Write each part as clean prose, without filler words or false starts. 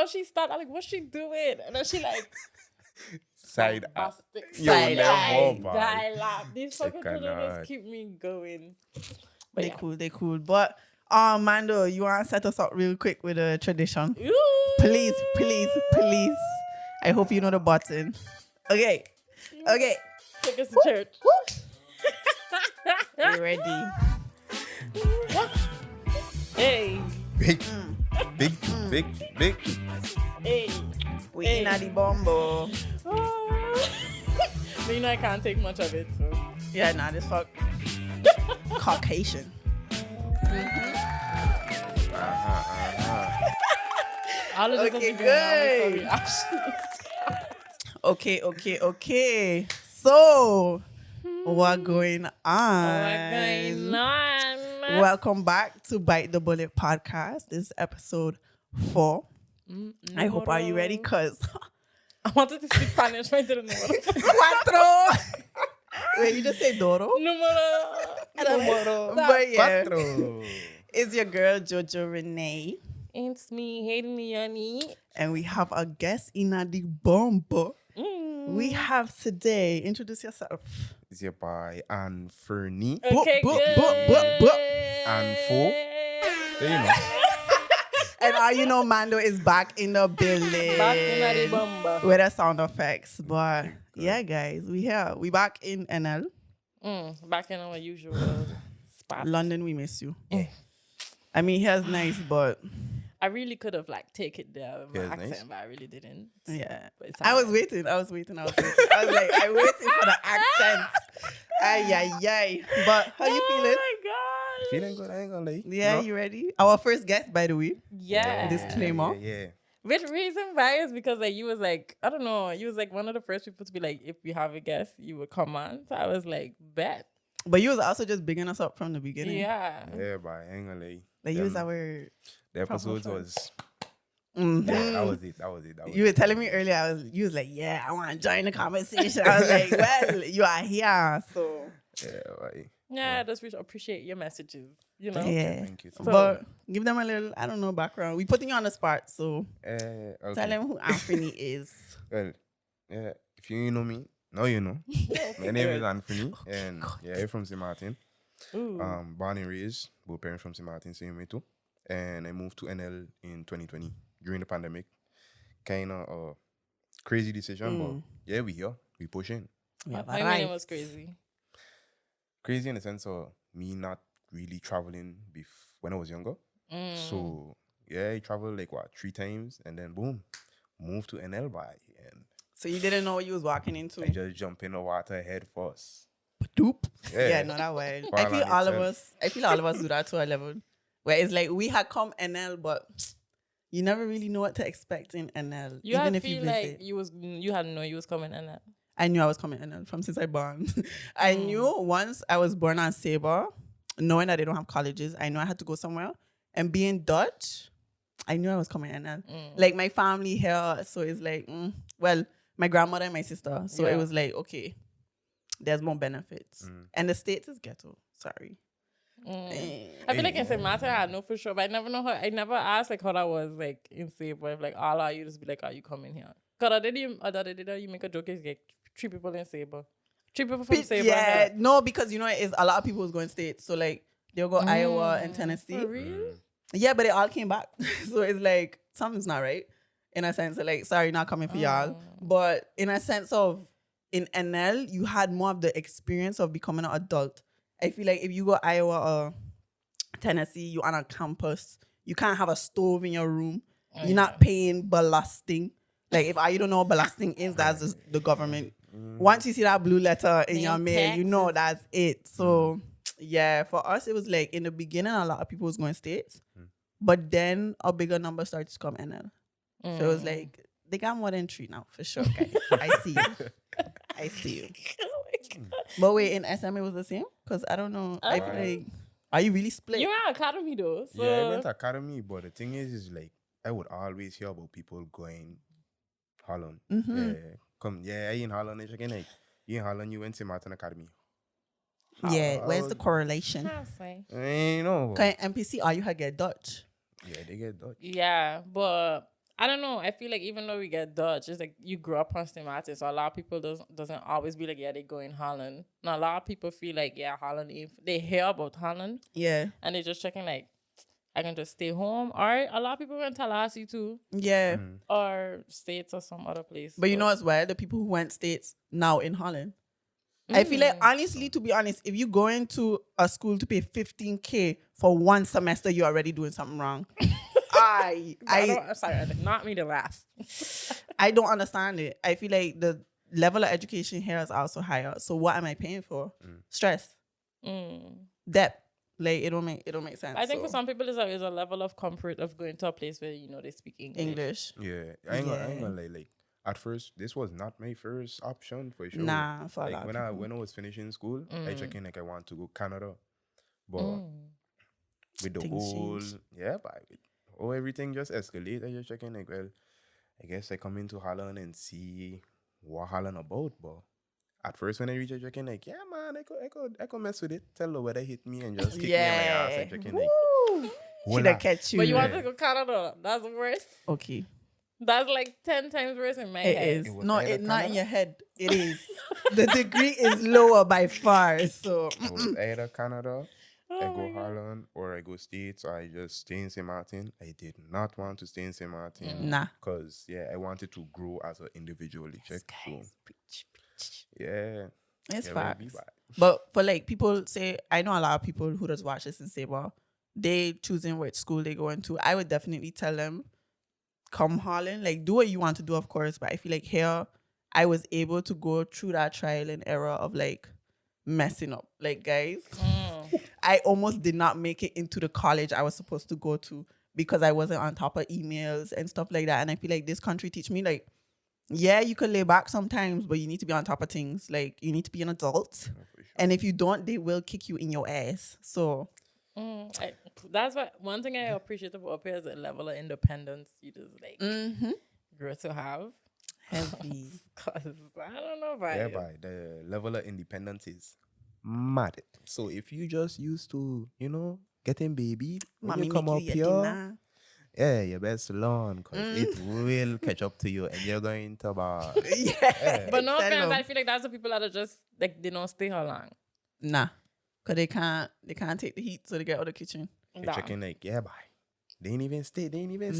she started, I'm like, what's she doing? And then she like Side eye. Side eye. Boy. Die laugh. These I fucking children cannot. just keep me going. But They yeah. cool, they cool. But Mando, you want to set us up real quick with a tradition? Ooh. Please. I hope you know the button. Okay. Take us to church. You ready? Hey. Big. Hey. We Hey. in at the bombo. But you know I can't take much of it. So. Yeah, nah, this fuck Caucasian. All of this Okay, is going on good. Okay. So, what going on? Welcome back to Bite the Bullet podcast. This is episode 4. I hope are you ready? Cause I wanted to speak Spanish, but I didn't know what. cuatro. Wait, you just say Doro? Número. But yeah, Cuatro. it's your girl JojoRenée, It's me, HadieLeonie. and we have a guest in the bombo. We have today. Introduce yourself. It's your boy Anfernee Okay, Boop, good. boop, boop, boop. and 4. There you know. And you know, Mando is back in the building. Back in the bomba. With the sound effects. But yeah, guys, we back in NL. Back in our usual spot. London, we miss you. I mean, here's nice, but I really could have like take it there with my Here's accent, nice. but I really didn't. yeah. But it's I was alright. waiting. I was like, I waiting for the accent. Ay. But how you feeling? Oh my god. Feeling good, I ain't gonna lie. Yeah, No? you ready? Our first guest, by the way. Yeah. Disclaimer. Yeah. Which reason why is because like you was like, I don't know, you was like one of the first people to be like, if we have a guest, you would come on. So I was like, bet. But you was also just bigging us up from the beginning. Yeah. Yeah, but I ain't gonna lie. Like you was Them- our... The episodes proper was... Mhm. Yeah, that was it. You were telling me earlier, you was like, yeah, I want to join the conversation. I was like, well, you are here, so... Yeah, right. Yeah, I just appreciate your messages, you know? Yeah. Thank you. So- But give them a little, I don't know, background. We putting you on the spot, so Okay. tell them who Anfernee is. Well, yeah, if you know me, now you know. My name is Anfernee, and yeah, I'm from St. Martin. Ooh. Born and raised, both parents from St. Martin, same way too. And I moved to NL in 2020 during the pandemic. Kind of a crazy decision, but yeah, we here, we pushing. We have My arrived. name was crazy. Crazy in the sense of me not really traveling when I was younger. So yeah, I traveled like 3 times, and then boom, moved to NL by, and So you didn't know what you was walking into. I just jump in the water head first. Doop. Yeah. Yeah, not that way. Fall I feel on all of itself. us. I feel all of us do that to a level where it's like we had come NL, but you never really know what to expect in NL, You even had if you feel visit. like you had know you was coming in that. I knew I was coming NL from since I born. I knew once I was born on Sabre, knowing that they don't have colleges, I knew I had to go somewhere. And being Dutch, I knew I was coming NL. Like my family here, so it's like, well, my grandmother and my sister. So Yeah. it was like, okay, there's more benefits. And the States is ghetto. Sorry. I feel like in St. Martin, I know for sure, but I never know how. I never asked like how that was like in Sabre. If like all are you just be like, are you coming here? Cause you make a joke is like 3 people in Sabre, 3 people from Sabre. Yeah, no, because you know, it's a lot of people was going States. So like, they'll go Iowa and Tennessee. For real? Yeah, but they all came back. So it's like, something's not right. In a sense of like, sorry, not coming for y'all. But in a sense of, in NL, you had more of the experience of becoming an adult. I feel like if you go Iowa or Tennessee, you're on a campus. You can't have a stove in your room. You're not paying ballasting. Like, if you don't know what ballasting is, that's just the government. Once you see that blue letter in your mail, you know that's it. So, yeah, for us, it was like, in the beginning, a lot of people was going States. But then a bigger number started to come NL. So it was like, they got more than 3 now, for sure, guys. I see you. I see you. Oh my God. But wait, in SM, it was the same? Because I don't know. I feel like, are you really split? You were at academy though. So Yeah, I went to academy, but the thing is like, I would always hear about people going Holland. I in Holland. It's again like, you in Holland, you went to Martin Academy. Yeah, where's the correlation? I know. Okay, MPC, are you had get Dutch? Yeah, they get Dutch. Yeah, but I don't know. I feel like even though we get Dutch, it's like you grew up on St. Martin, so a lot of people doesn't always be like, yeah, they go in Holland. Now a lot of people feel like, yeah, Holland. If they hear about Holland, Yeah. and they're just checking like, I can just stay home. Or a lot of people went to Tallahassee too, Yeah. or States or some other place. But you know as well, the people who went States now in Holland. I feel like, honestly, to be honest, if you go into a school to pay $15,000 for one semester, you're already doing something wrong. I'm sorry, not me to laugh. I don't understand it. I feel like the level of education here is also higher. So what am I paying for? Stress, debt. Like it don't make sense. I think for some people, it's a level of comfort of going to a place where they speak English. Yeah, I ain't gonna lie. Like at first, this was not my first option for sure. Nah, for like when I was finishing school, I check in like I want to go Canada, but with the whole but everything just escalated. I just checking like, well, I guess I come into Holland and see what Holland about, but. At first, when I reach a check-in, like, yeah, man, I could mess with it. Tell the weather hit me and just kick me in my ass and check-in, like, should I catch you? But you want to go Canada? That's worse. Okay. That's like 10 times worse in my head. It is. No, it's not in your head. It is. The degree is lower by far. So it was either Canada, I go Holland, or I go States, or I just stay in St. Martin. I did not want to stay in St. Martin. Nah. Because, I wanted to grow as an individual. Yeah. It's facts. But for like people say, I know a lot of people who just watch this and say, well, they choosing which school they go into. I would definitely tell them, come Holland, like do what you want to do, of course. But I feel like here, I was able to go through that trial and error of like messing up. Like guys, I almost did not make it into the college I was supposed to go to because I wasn't on top of emails and stuff like that. And I feel like this country teach me like, yeah, you can lay back sometimes, but you need to be on top of things. Like, you need to be an adult. Sure. And if you don't, they will kick you in your ass. So, that's what one thing I appreciate about up here is the level of independence you just like grow to have. Heavy. Because I don't know about it. The level of independence is mad. So, if you just used to, getting baby, when you come up here. Yeah, you best learn because it will catch up to you and you're going to bar. But no offense, I feel like that's the people that are just like they don't stay how long. Nah, because they can't take the heat, so they get out of the kitchen. You're checking like, bye. They ain't even stay. And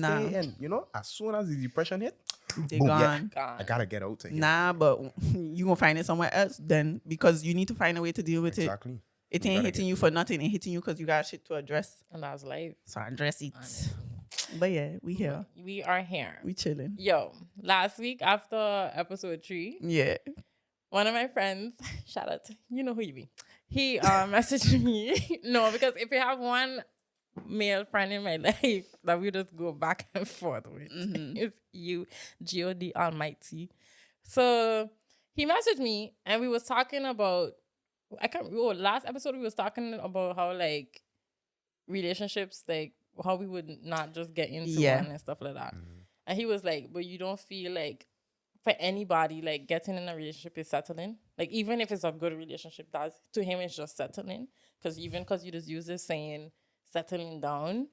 as soon as the depression hit, they gone. I gotta get out of here. Nah, but you gonna find it somewhere else then because you need to find a way to deal with it. Exactly. It ain't hitting you for nothing. It hitting you because you got shit to address. And that's life. So address it. But yeah, we here. We are here. We chilling. Yo, last week after episode 3, one of my friends, shout out, you know who you be. He messaged me. No, because if you have one male friend in my life that we just go back and forth with, it's you, God Almighty. So he messaged me and we was talking about, last episode we was talking about how like relationships, like how we would not just get into one and stuff like that. And he was like, but you don't feel like for anybody, like getting in a relationship is settling. Like even if it's a good relationship, that's to him it's just settling. Because you just use this saying settling down.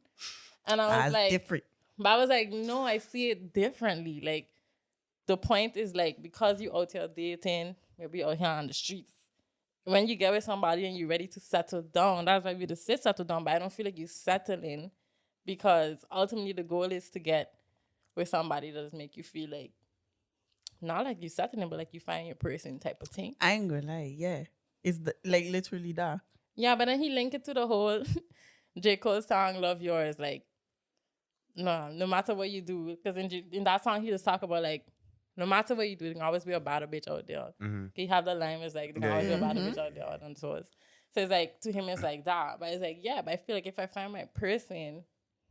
And I was like, different. But I was like, no, I see it differently. Like the point is like, because you out here dating, maybe out here on the streets, when you get with somebody and you're ready to settle down, that's why we just say settle down, but I don't feel like you're settling because ultimately the goal is to get with somebody that does make you feel like, not like you're settling, but like you find your person type of thing. I ain't gonna lie, yeah. It's like literally that. Yeah, but then he linked it to the whole J. Cole song, Love Yours, like, no matter what you do, because in that song he just talk about like, no matter what you do, there can always be a bad bitch out there. He have the line is like, there can always be a bad bitch out there. And so it's like, to him, it's like that. But it's like, yeah, but I feel like if I find my person,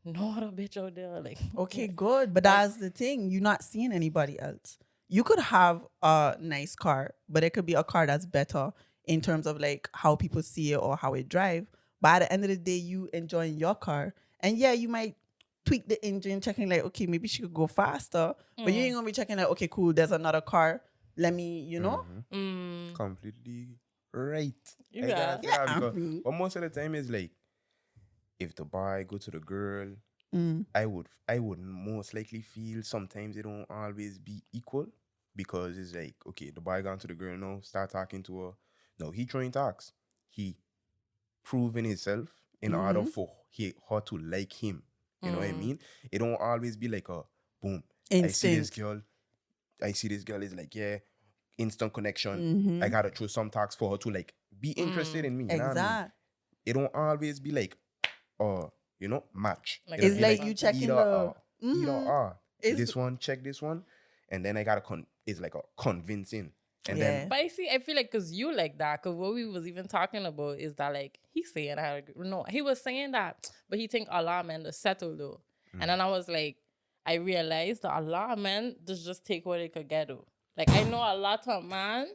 no other bitch out there. Like, okay, good. But that's the thing. You're not seeing anybody else. You could have a nice car, but it could be a car that's better in terms of like how people see it or how it drive. But at the end of the day, you enjoying your car. And yeah, you might tweak the engine, checking like, okay, maybe she could go faster. But you ain't gonna be checking like, okay, cool, there's another car. Let me, you know? Completely right. Yeah. But most of the time it's like, if the boy go to the girl, I would most likely feel sometimes it don't always be equal, because it's like, okay, the boy gone to the girl now, start talking to her. No, he trying talks. He proving himself in order for her to like him. You know what I mean? It don't always be like a boom. Instinct. I see this girl is like, yeah, instant connection. I gotta throw some talks for her to like be interested in me. You know what I mean? It don't always be like, match. Like It's It'll be like you checking either the either or. It's- This one, check this one, and then I gotta it's like a convincing, and Yeah. then But I see, I feel like because you like that, because what we was even talking about is that like he's saying he was saying that, but he think a lot of men to settle though, and then I was like, I realized that a lot of men just take what they could get though. Like I know a lot of men,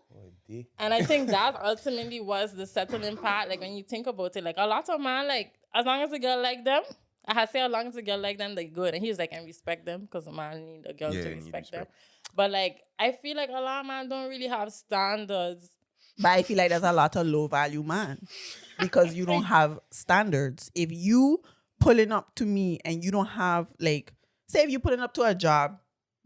and I think that ultimately was the settling part. Like when you think about it, like a lot of men, like as long as a girl like them, I had say as long as a girl like them, they good. And he was like, and respect them, because a man need a girl to need respect them. respect. But like I feel like a lot of men don't really have standards. But I feel like there's a lot of low value man because you don't have standards. If you pulling up to me and you don't have like, say if you pulling up to a job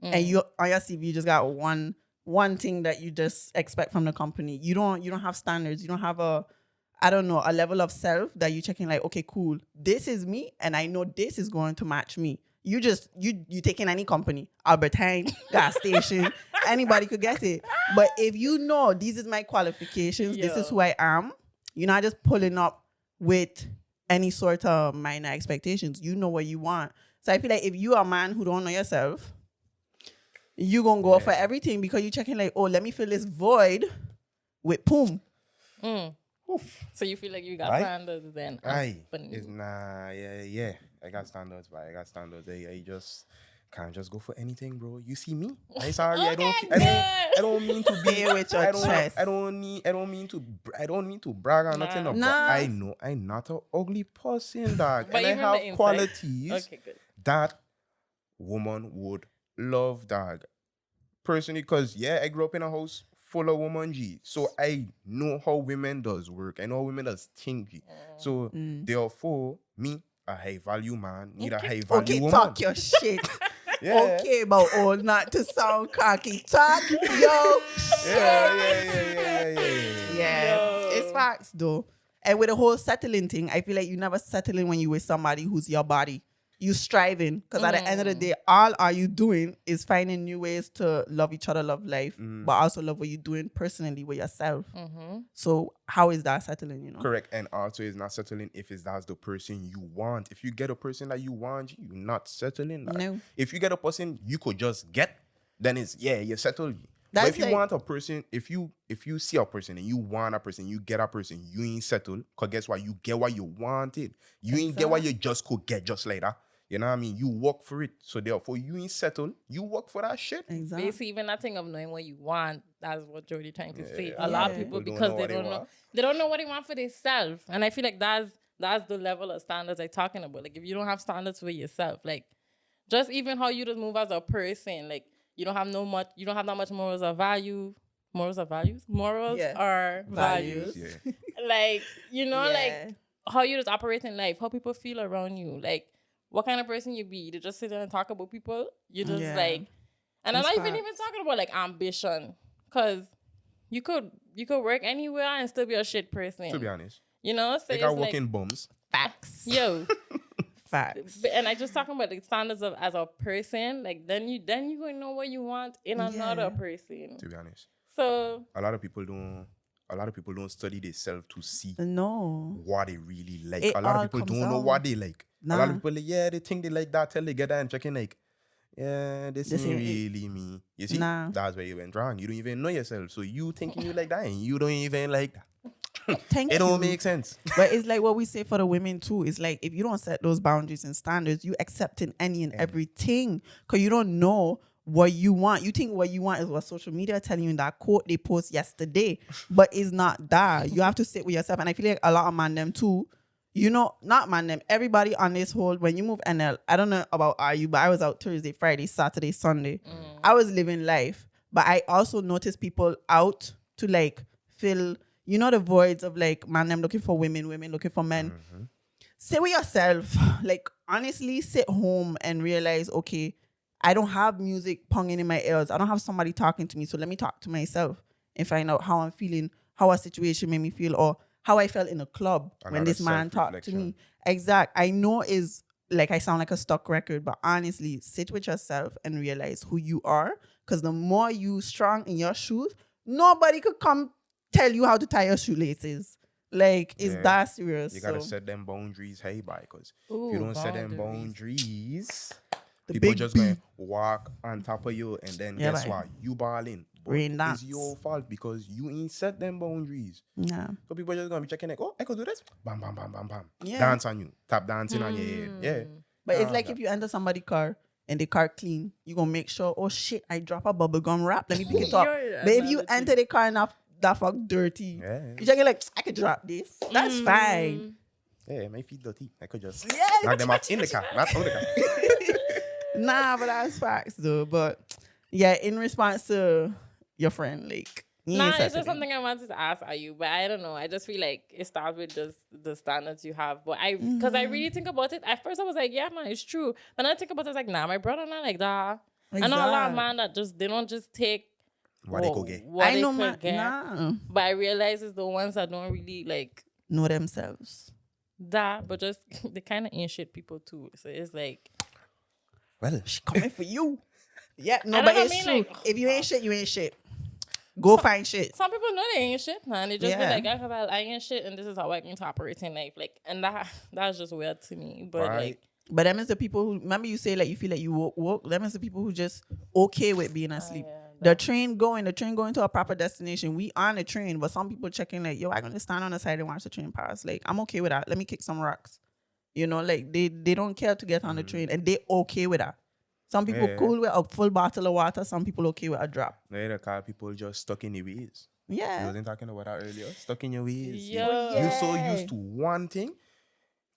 and you on your CV you just got one thing that you just expect from the company. You don't have standards. You don't have a level of self that you checking like, okay, cool. This is me and I know this is going to match me. You taking any company, Albert Heijn, gas station, anybody could get it. But if you know these is my qualifications, this is who I am, you're not just pulling up with any sort of minor expectations. You know what you want. So I feel like if you are a man who don't know yourself, you gonna go for everything because you're checking like, oh, let me fill this void with poom. So you feel like you got Right? standards then? It's yeah. I got standards, but I got standards. I just can't just go for anything, bro. You see me? I'm sorry. I don't mean to be with your chest. I don't mean to brag or nothing. But I know I'm not an ugly person, dog. But and I even the have inside. qualities Okay, good. that woman would love, dog. Personally, because I grew up in a house full of woman G. So I know how women does work. I know how women does think G. So therefore, me, a high value man, need a high value woman. Talk your shit. Yeah. Okay, but all not to sound cocky. Talk yo Yeah. It's facts though. And with the whole settling thing, I feel like you never settling when you with somebody who's your body. You striving, because at the end of the day, all are you doing is finding new ways to love each other, love life, but also love what you're doing personally with yourself. So how is that settling, you know? Correct. And also it's not settling if that's the person you want. If you get a person that you want, you're not settling. No. If you get a person you could just get, then it's you're settled. But That's if you like- want a person, if you see a person and you want a person, you get a person, you ain't settled. Because guess what? You get what you wanted. You ain't get what you just could get just like that. You know what I mean? You work for it. So therefore, you ain't settled. You work for that shit. Exactly. Basically, even that thing of knowing what you want, that's what Jody trying to say. Yeah. A lot of Yeah. people, People because don't know they what they don't know, want. they don't know what they want for themselves. And I feel like that's the level of standards I'm talking about. Like if you don't have standards for yourself, like just even how you just move as a person, like you don't have that much morals or values. Morals or values? Morals or values. Yeah. Like, like Yeah. how you just operate in life, how people feel around you, like what kind of person you be. You just sit there and talk about people. You just like, and I'm That's not even talking about like ambition, because you could work anywhere and still be a shit person. To be honest. So They it's got like, working bums. Facts. yo. Facts. And I just talking about the standards of as a person, like then you gonna know what you want in another person. To be honest. So A lot of people don't study themselves to see No. what they really like. It A lot all of people comes don't know out. what they like. A lot of Nah. people they think they like that till they get there and checking like, this ain't ain't it. really me. You see, Nah. that's where you went wrong. You don't even know yourself. So you thinking you like that and you don't even like that. Thank It you. don't make sense. But it's like what we say for the women too. It's like if you don't set those boundaries and standards, you accepting any and everything because you don't know what you want. You think what you want is what social media are telling you in that quote they post yesterday, but it's not that. You have to sit with yourself. And I feel like a lot of man them too. Not man them. Everybody on this whole when you move NL. I don't know about you, but I was out Thursday, Friday, Saturday, Sunday. I was living life, but I also noticed people out to like fill. The voids of like man them looking for women looking for men. sit with yourself. Like, honestly, sit home and realize, okay, I don't have music ponging in my ears. I don't have somebody talking to me. So let me talk to myself and find out how I'm feeling, how a situation made me feel, or how I felt in a club when this man talked to me. Exact. I know is like I sound like a stock record, but honestly, sit with yourself and realize who you are. Because the more you strong in your shoes, nobody could come tell you how to tie your shoelaces. Like, it's that serious. You gotta set them boundaries, hey, bye. Because if you don't set them boundaries, people just gonna walk on top of you, and then guess what? You balling. It's your fault because you ain't set them boundaries. Yeah. So people just gonna be checking like, oh, I could do this. Bam, bam, bam, bam, bam. Yeah. Dance on you. Tap dancing on your head. Yeah. But it's like if you enter somebody's car and the car clean, you gonna make sure, oh shit, I drop a bubblegum wrap. Let me pick it up. But if you enter the car and that fuck dirty, you're checking like, I could drop this. That's fine. Yeah, my feet dirty. I could just knock them off in the car, not out the car. Nah, but that's facts though. But yeah, in response to your friend, like, it's just something I wanted to ask you, but I don't know. I just feel like it starts with just the standards you have. But because I really think about it, at first I was like, yeah, man, it's true. But then I think about it, it's like, nah, my brother not like that. Exactly. I know a lot of man that they don't just take what they could get. I know, man. Nah. But I realize it's the ones that don't really like know themselves. That, but just they kind of ain't shit people too. So it's like, well, she coming for you. Yeah, no, but it's true. Like, if you ain't shit, you ain't shit. Go find shit. Some people know they ain't shit, man. They just be like, I ain't shit, and this is how I can operate in life. Like, and that's just weird to me. But like, but them is the people who, remember you say like you feel like you woke. Them is the people who just okay with being asleep. The train going to a proper destination. We on the train, but some people checking like, yo, I'm gonna stand on the side and watch the train pass. Like, I'm okay with that. Let me kick some rocks. You know, like they don't care to get on the train, and they okay with that. Some people cool with a full bottle of water. Some people okay with a drop. Yeah, the car people just stuck in their ways. Yeah. You wasn't talking about that earlier. Stuck in your ways. Yeah. You're so used to one thing.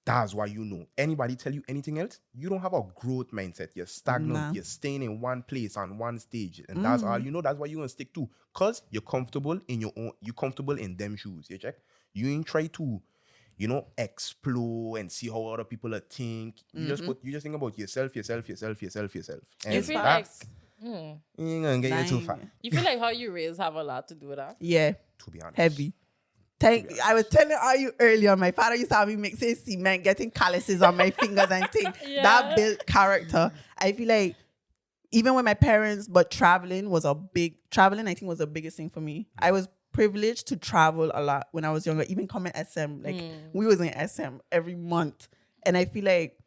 That's why you know. Anybody tell you anything else, you don't have a growth mindset. You're stagnant. Nah. You're staying in one place on one stage. And that's all you know. That's what you're going to stick to. Because you're comfortable in your own, you're comfortable in them shoes. You check? You ain't try to, you know, explore and see how other people are think. You just think about yourself. And you feel like you ain't gonna get you too far. You feel like how you raise have a lot to do with that? Yeah. To be honest. Heavy. I was telling you earlier, my father used to have me mixing cement, getting calluses on my fingers and things. That built character. I feel like even with my parents, but traveling, I think was the biggest thing for me. I was privileged to travel a lot when I was younger, even coming SM. Like we was in SM every month. And I feel like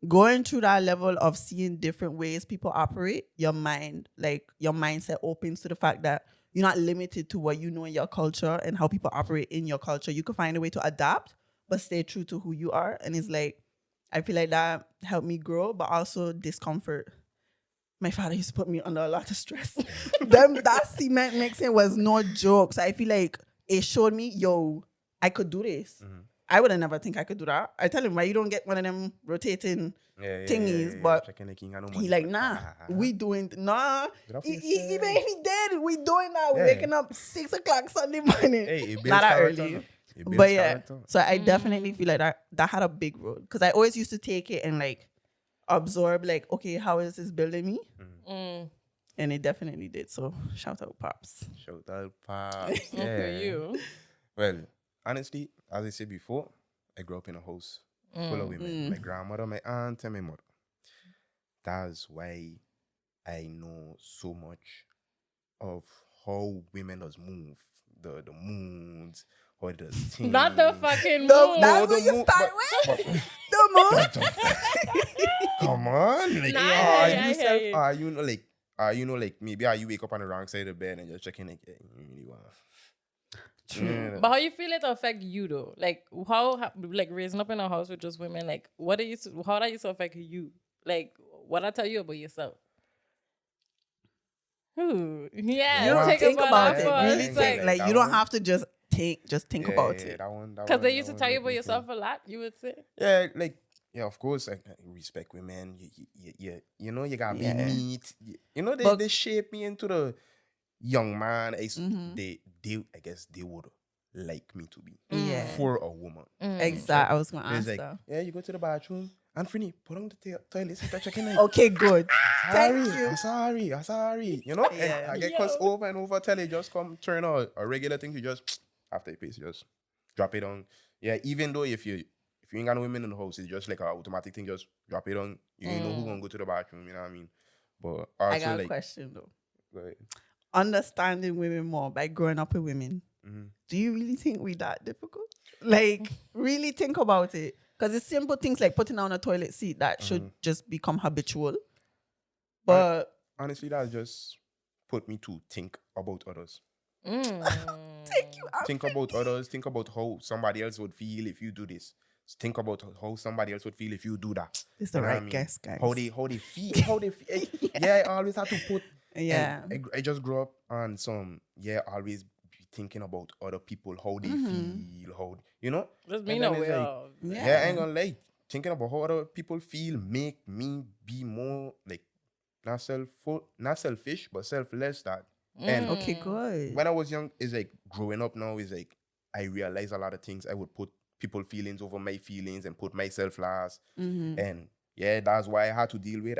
going through that level of seeing different ways people operate, your mindset opens to the fact that you're not limited to what you know in your culture and how people operate in your culture. You can find a way to adapt, but stay true to who you are. And it's like, I feel like that helped me grow, but also discomfort. My father used to put me under a lot of stress. That cement mixing was no joke. So I feel like it showed me, yo, I could do this. I would have never think I could do that. I tell him, why you don't get one of them rotating thingies? But he like, nah, we doing, nah. Even if he did, we doing that. We're waking up 6 o'clock Sunday morning. Not that early. But yeah, so I definitely feel like that had a big role. Because I always used to take it and like absorb like, okay, how is this building me? And it definitely did. So shout out Pops. Shout out Pops. For you. Well, honestly, as I said before, I grew up in a house full of women. My grandmother, my aunt, and my mother. That's why I know so much of how women does move. The moods, how it does things. Not the fucking mood. That's what you start with? The mood? Come on. Like, maybe you wake up on the wrong side of the bed and you're checking like, you really want. True. But how you feel it affect you though? Like how like raising up in a house with just women, like how that used to affect you? Like what I tell you about yourself? Yeah, you don't think about it. Really think like you don't have to just think about it. Because they used to tell you about yourself a lot, you would say? Yeah, like of course, I respect women. You know, you gotta be neat. You know, they shape me into the young man. I guess they would like me to be Yeah. for a woman. Exactly. I was going to It's answer. like, yeah, you go to the bathroom, Anfernee, put on the toilet, sit checking in. Okay, good. Thank you. I'm sorry. You know, Yeah. and I get cussed over and over. Tell you just come turn out a regular thing. You just after a piece, you just drop it on. Yeah, even though if you ain't got no women in the house, it's just like an automatic thing. Just drop it on. You ain't know who gonna go to the bathroom. You know what I mean? But also I got a like, question though. go ahead. Understanding women more by growing up with women. Do you really think we that difficult? Like, really think about it. Because it's simple things like putting on a toilet seat that should just become habitual. But Honestly, that just put me to think about others. thank you. Think about others. Think about how somebody else would feel if you do this. Think about how somebody else would feel if you do that. It's the You know what right I mean? guess, guys. How they feel. Yeah, I always have to put. Yeah. and I just grew up on some. Yeah, always be thinking about other people, how they feel, how you know. Just And being then it's aware like, of. yeah, I ain't gonna lie. Thinking about how other people feel make me be more like not selfish, but selfless. That and Okay, good. when I was young, it's like growing up now is like I realized a lot of things. I would put people feelings over my feelings and put myself last. And yeah, that's why I had to deal with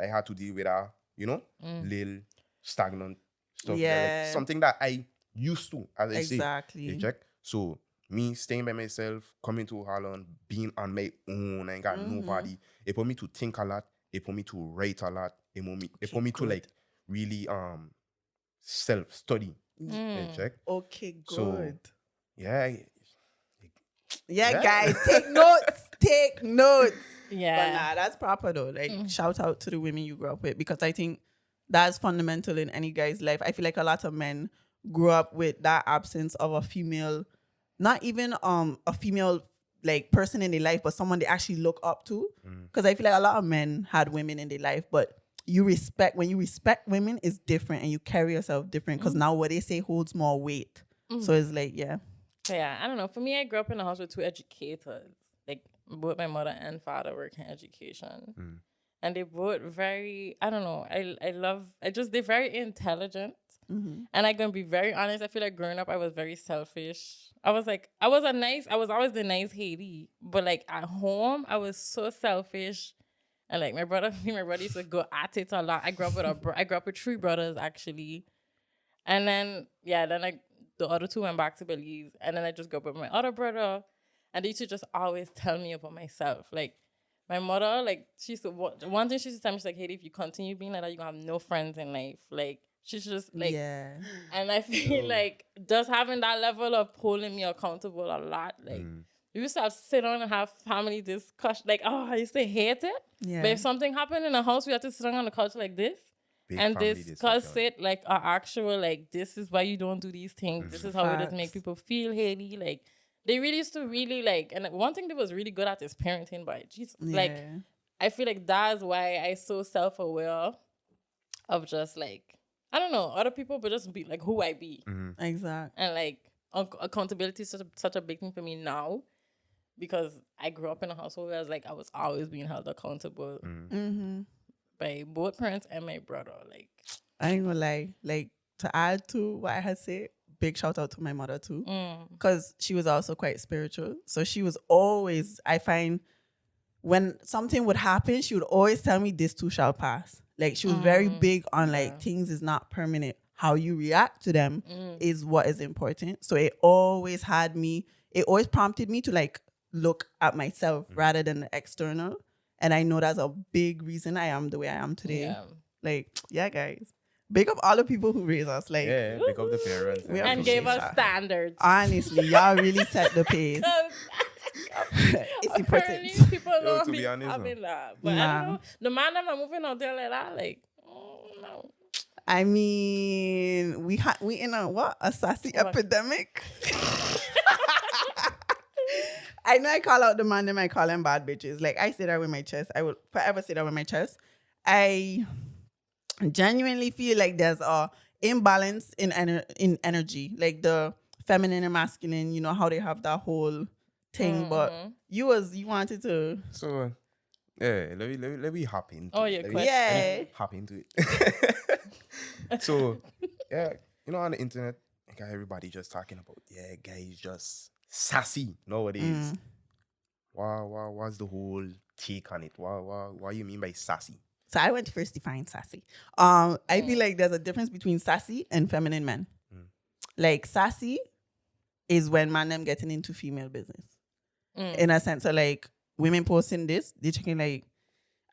little stagnant stuff. Yeah. Like something that I used to, as I say. Exactly. You check? So me staying by myself, coming to Holland, being on my own, I ain't got nobody. It put me to think a lot. It put me to write a lot. It put me to like really self-study. You check? Okay, good. So, yeah. Yeah, guys, take notes. Take notes. Yeah. But nah, that's proper though. Like, shout out to the women you grew up with, because I think that's fundamental in any guy's life. I feel like a lot of men grew up with that absence of a female, not even a female like person in their life, but someone they actually look up to. Because I feel like a lot of men had women in their life, but when you respect women, it's different and you carry yourself different, because now what they say holds more weight. So it's like, yeah. Yeah, I don't know. For me, I grew up in a house with two educators. Like, both my mother and father work in education. And they both very, I don't know, they're very intelligent. And I'm going to be very honest, I feel like growing up, I was very selfish. I was always the nice Haiti. But like at home, I was so selfish. And like my brother used to go at it a lot. I grew up with three brothers actually. And then, the other two went back to Belize. And then I just grew up with my other brother. And they used to just always tell me about myself. Like, my mother, like, one thing she used to tell me, she's like, Haiti, if you continue being like that, you're going to have no friends in life. Like, she's just like, yeah. And I feel like just having that level of holding me accountable a lot. Like, we used to have sit down and have family discussion. Like, I used to hate it. Yeah. But if something happened in the house, we had to sit down on the couch like this. Big and family discuss discussion. it like an actual, like, this is why you don't do these things. This is how it does make people feel, Haiti. Like, they really used to really, like, and one thing they was really good at is parenting, by Jesus. Yeah. Like, I feel like that's why I so self-aware of just, like, I don't know, other people, but just be, like, who I be. Exactly. And, like, accountability is such a big thing for me now, because I grew up in a household where I was always being held accountable by both parents and my brother. Like, I ain't gonna lie. Like, to add to what I had said, big shout out to my mother too, because she was also quite spiritual. So she was always, I find, when something would happen, she would always tell me, this too shall pass. Like, she was very big on like things is not permanent. How you react to them is what is important. So it always prompted me to like look at myself rather than the external. And I know that's a big reason I am the way I am today. yeah. Like, yeah, guys. Big up all the people who raised us. Like, Yeah, pick up the parents. We And gave us that. standards. Honestly, y'all really set the pace. It's Apparently, important. people Yo, don't to be be honest, having that. But I Nah. don't know. The man that I'm moving out there like that, like, no. I mean, we in a sassy epidemic. I know I call out the man, them I call them bad bitches. Like, I say that with my chest. I will forever say that with my chest. I genuinely feel like there's a imbalance in energy, like the feminine and masculine. You know how they have that whole thing, but you wanted to. So, yeah, let me hop into Oh, it. your Let me- question. Yeah. hop into it. So, yeah, on the internet, got everybody just talking about, yeah, guys just sassy nowadays. What's the whole take on it? What you mean by sassy? So I went to first define sassy. I feel like there's a difference between sassy and feminine men. Like sassy is when man them getting into female business. In a sense of like women posting this, they're checking like,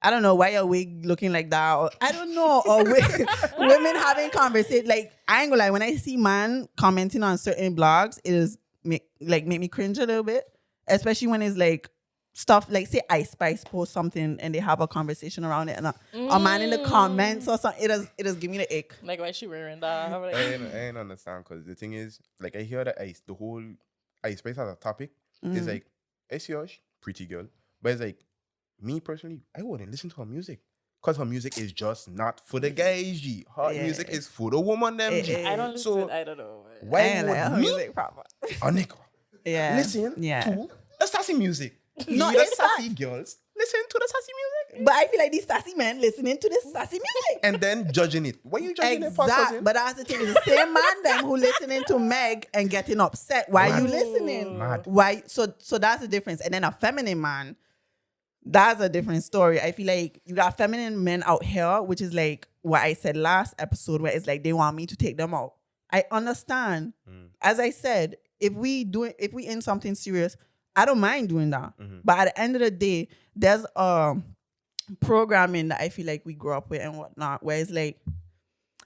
I don't know why your wig looking like that, or I don't know, or women having conversation. Like I ain't gonna lie, when I see man commenting on certain blogs, it is make me cringe a little bit, especially when it's like stuff like say Ice Spice post something and they have a conversation around it, and a man in the comments or something, it is give me the ick. Like why she wearing that? I'm like, I ain't understand, because the thing is, like I hear that the whole Ice Spice as a topic is like, it's yours, pretty girl, but it's like, me personally, I wouldn't listen to her music. Because her music is just not for the guys, G. Her music is for the woman, them, G. I don't listen to it, I don't know. Why would me, music proper. a nigga, listen to the sassy music? No, The it's sassy girls listen to the sassy music. But I feel like these sassy men listening to this sassy music. And then judging it. Why you judging it for, cousin? But that's the thing. It's the same man them who listening to Meg and getting upset. Why you listening? Mad. Why? So that's the difference. And then a feminine man, that's a different story. I feel like you got feminine men out here, which is like what I said last episode, where it's like they want me to take them out. I understand. As I said, if we in something serious, I don't mind doing that. But at the end of the day, there's programming that I feel like we grew up with and whatnot, where it's like,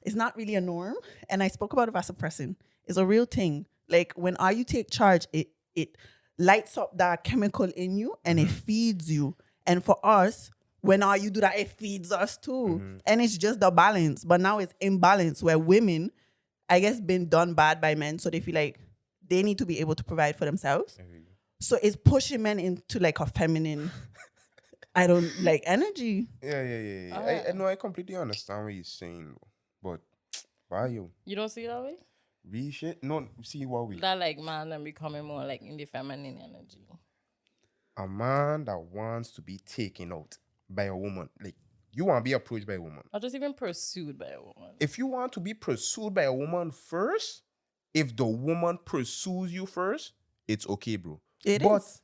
it's not really a norm. And I spoke about it as suppressing. It's a real thing. Like when you take charge, it lights up that chemical in you and it feeds you. And for us, when you do that, it feeds us too. And it's just the balance. But now it's imbalance where women, I guess, been done bad by men. So they feel like they need to be able to provide for themselves. So it's pushing men into like a feminine, I don't like energy. Yeah. I know, I completely understand what you're saying. But why you? You don't see it that way? We shit? No, see what we. That like man and becoming more like in the feminine energy. A man that wants to be taken out by a woman, like you want to be approached by a woman, or just even pursued by a woman. If you want to be pursued by a woman first, if the woman pursues you first, it's okay, bro. It but is.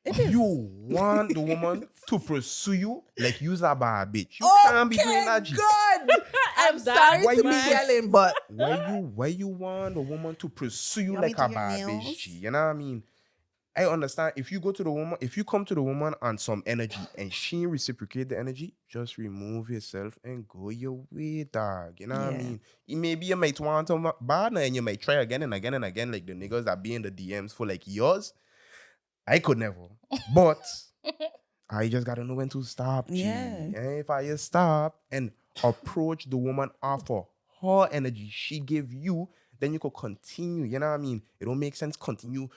It is. you want the woman to pursue you, like you's a bad bitch. You can't be doing that. G. God. I'm sorry to be yelling, but why you want the woman to pursue you like a bad bitch? G? You know what I mean? I understand if you go to the woman, if you come to the woman on some energy and she reciprocate the energy, just remove yourself and go your way, dog. You know what I mean? Maybe you might want to bad and you might try again and again and again, like the niggas that be in the DMs for like years. I could never. But I just gotta know when to stop. G. And if I just stop and approach the woman after her energy she give you, then you could continue. You know what I mean? It don't make sense continue.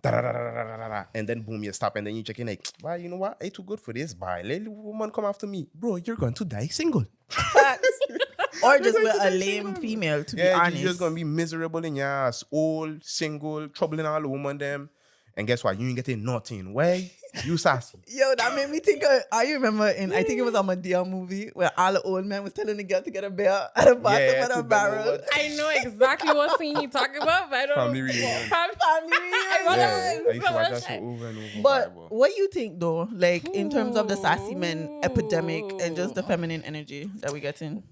And then boom, you stop, and then you check in like, well, you know what? I too good for this. Bye. Let the woman come after me. Bro, you're going to die single. Or just with a lame female, to be honest. You're just going to be miserable in your ass, old, single, troubling all the woman them. And guess what? You ain't getting nothing. Why? You sassy. Yo, that made me think of, you remember I think it was a Madea movie where all the old men was telling the girl to get a bear at the bottom of the barrel. I know exactly what scene you talking about, but I don't Family reunion. Family reunion. I used to watch that show over and over. But what do you think though? Like in terms of the sassy men epidemic and just the feminine energy that we get in?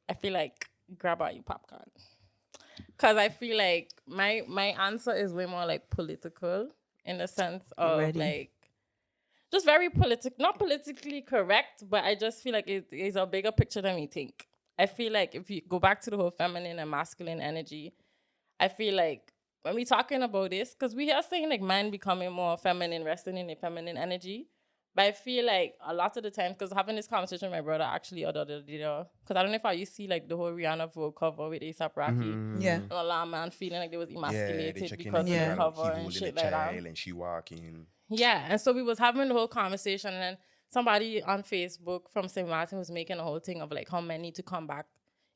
I feel like grab out your popcorn. Because I feel like my answer is way more like political in the sense of like just very not politically correct, but I just feel like it is a bigger picture than we think. I feel like if you go back to the whole feminine and masculine energy, I feel like when we talking about this, because we are saying like man becoming more feminine, resting in the feminine energy. But I feel like a lot of the time, because having this conversation with my brother actually, because I don't know if you see like the whole Rihanna Vogue cover with A$AP Rocky. Yeah. And a lot of man feeling like they was emasculated because of the like cover and shit like that. And she walking. Yeah, and so we was having the whole conversation, and then somebody on Facebook from St. Martin was making a whole thing of like how men need to come back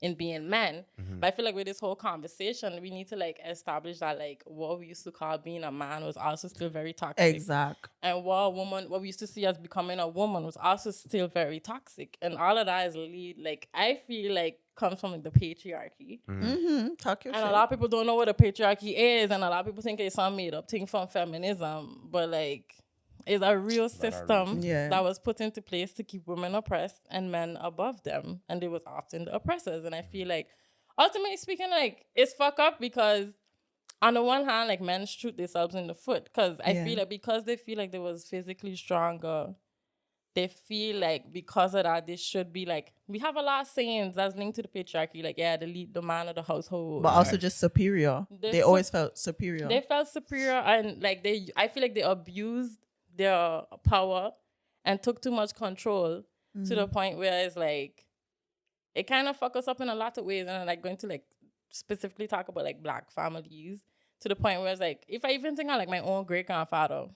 in being men. But I feel like with this whole conversation, we need to like establish that like what we used to call being a man was also still very toxic. Exact. And what we used to see as becoming a woman was also still very toxic. And all of that is like, I feel like comes from like the patriarchy. Talk your And shit. a lot of people don't know what a patriarchy is, and a lot of people think it's some made up thing from feminism, but like it's a real system that was put into place to keep women oppressed and men above them, and they was often the oppressors. And I feel like, ultimately speaking, like it's fuck up because on the one hand, like men shoot themselves in the foot because I feel like because they feel like they was physically stronger, they feel like because of that, they should be like, we have a lot of sayings that's linked to the patriarchy, like, yeah, the man of the household. But also just superior. They always felt superior. They felt superior, and like I feel like they abused their power and took too much control to the point where it's like, it kind of fuck us up in a lot of ways. And I'm like going to like specifically talk about like Black families to the point where it's like, if I even think of like my own great grandfather,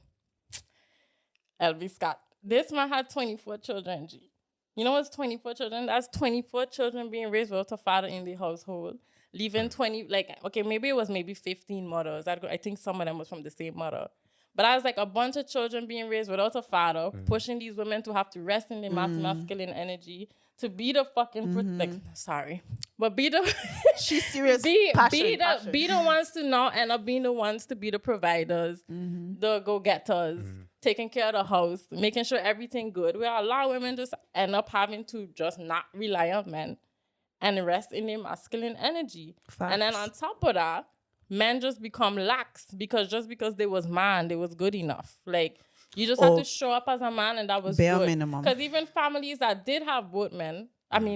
Elvis Scott, this man had 24 children, G. You know what's 24 children? That's 24 children being raised without a father in the household. Leaving 20, like, okay, maybe it was 15 mothers. I think some of them was from the same mother. But I was like a bunch of children being raised without a father, pushing these women to have to rest in their masculine energy, to be the fucking, but be the... She's serious. Be the ones to now end up being the ones to be the providers, the go-getters, taking care of the house, making sure everything good. Where a lot of women just end up having to just not rely on men and rest in their masculine energy. Facts. And then on top of that, men just become lax because they was man, they was good enough. Like, you just have to show up as a man, and that was bare good. minimum. Because even families that did have both men,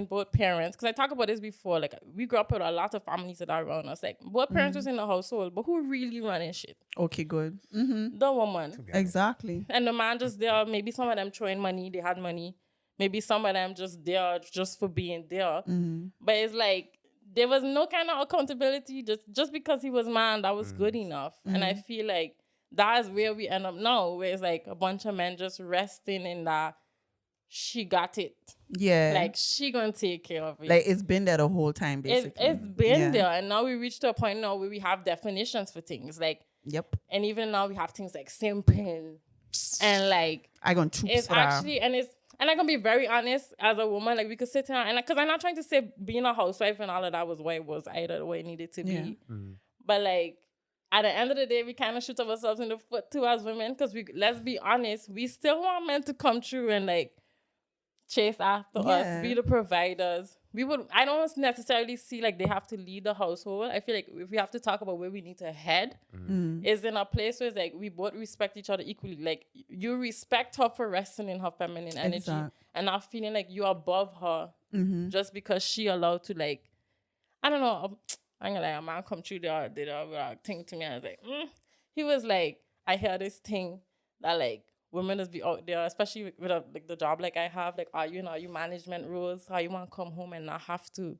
both parents, because I talked about this before, like, we grew up with a lot of families that are around us. Like, both parents was in the household, but who really running shit? Okay, good. The woman. Exactly. And the man just there, maybe some of them throwing money, they had money. Maybe some of them just there just for being there. But it's like, there was no kind of accountability. Just because he was man, that was good enough. And I feel like that's where we end up now, where it's like a bunch of men just resting in that she got it. Yeah. Like, she gonna take care of it. Like, it's been there the whole time, basically. It's been there. And now we reached to a point now where we have definitions for things. Like, yep. And even now we have things like simping. And like, I gonna choose it's actually, and I'm gonna be very honest, as a woman, like, we could sit here and, because I'm not trying to say being a housewife and all of that was what it was, either the way it needed to be. But like, at the end of the day, we kind of shoot ourselves in the foot too as women, because let's be honest, we still want men to come through and like chase after us, be the providers. I don't necessarily see like they have to lead the household. I feel like if we have to talk about where we need to head, is in a place where it's like we both respect each other equally. Like, you respect her for resting in her feminine energy and not feeling like you're above her just because she allowed to, like, I don't know. I'm gonna like, a man come through there, did a thing to me. I was like, he was like, I hear this thing that like women just be out there, especially with like the job like I have, like, are you management roles? How you want to come home and not have to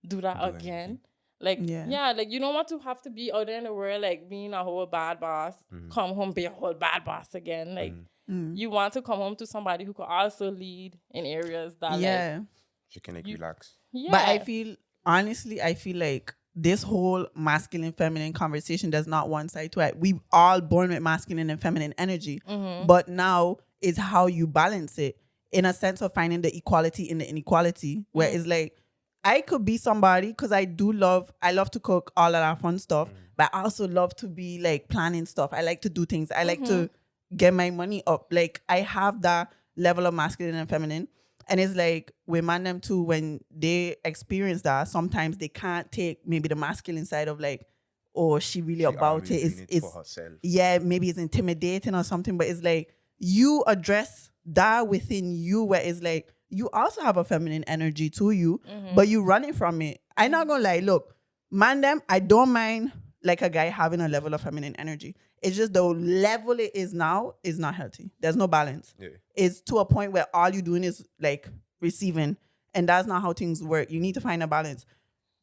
do that again? Like, like, you don't want to have to be out there in the world, like, being a whole bad boss, come home, be a whole bad boss again. Like, you want to come home to somebody who could also lead in areas that, like, she can, like, relax. Yeah. But I feel like this whole masculine feminine conversation does not one side to it. We all born with masculine and feminine energy, but now is how you balance it, in a sense of finding the equality in the inequality, where it's like, I could be somebody, because I love to cook, all of that fun stuff, but I also love to be like planning stuff. I like to do things. I like to get my money up. Like, I have that level of masculine and feminine. And it's like, with man them too, when they experience that, sometimes they can't take maybe the masculine side of like, oh, she really about it. It's for herself. Yeah, maybe it's intimidating or something, but it's like, you address that within you, where it's like, you also have a feminine energy to you, but you running from it. I'm not gonna lie, look, man them, I don't mind like a guy having a level of feminine energy. It's just the level it is now is not healthy. There's no balance. Yeah. It's to a point where all you're doing is like receiving, and that's not how things work. You need to find a balance.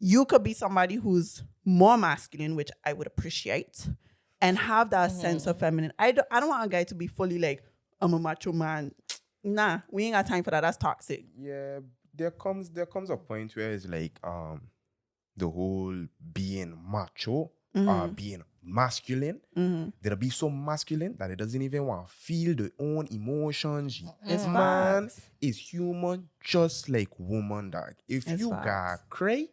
You could be somebody who's more masculine, which I would appreciate, and have that sense of feminine. I don't want a guy to be fully like, I'm a macho man. Nah, we ain't got time for that. That's toxic. Yeah, there comes a point where it's like the whole being macho, being masculine. They'll be so masculine that it doesn't even want to feel their own emotions. It's Man facts. is human just like woman, dog. If It's you facts. got cry,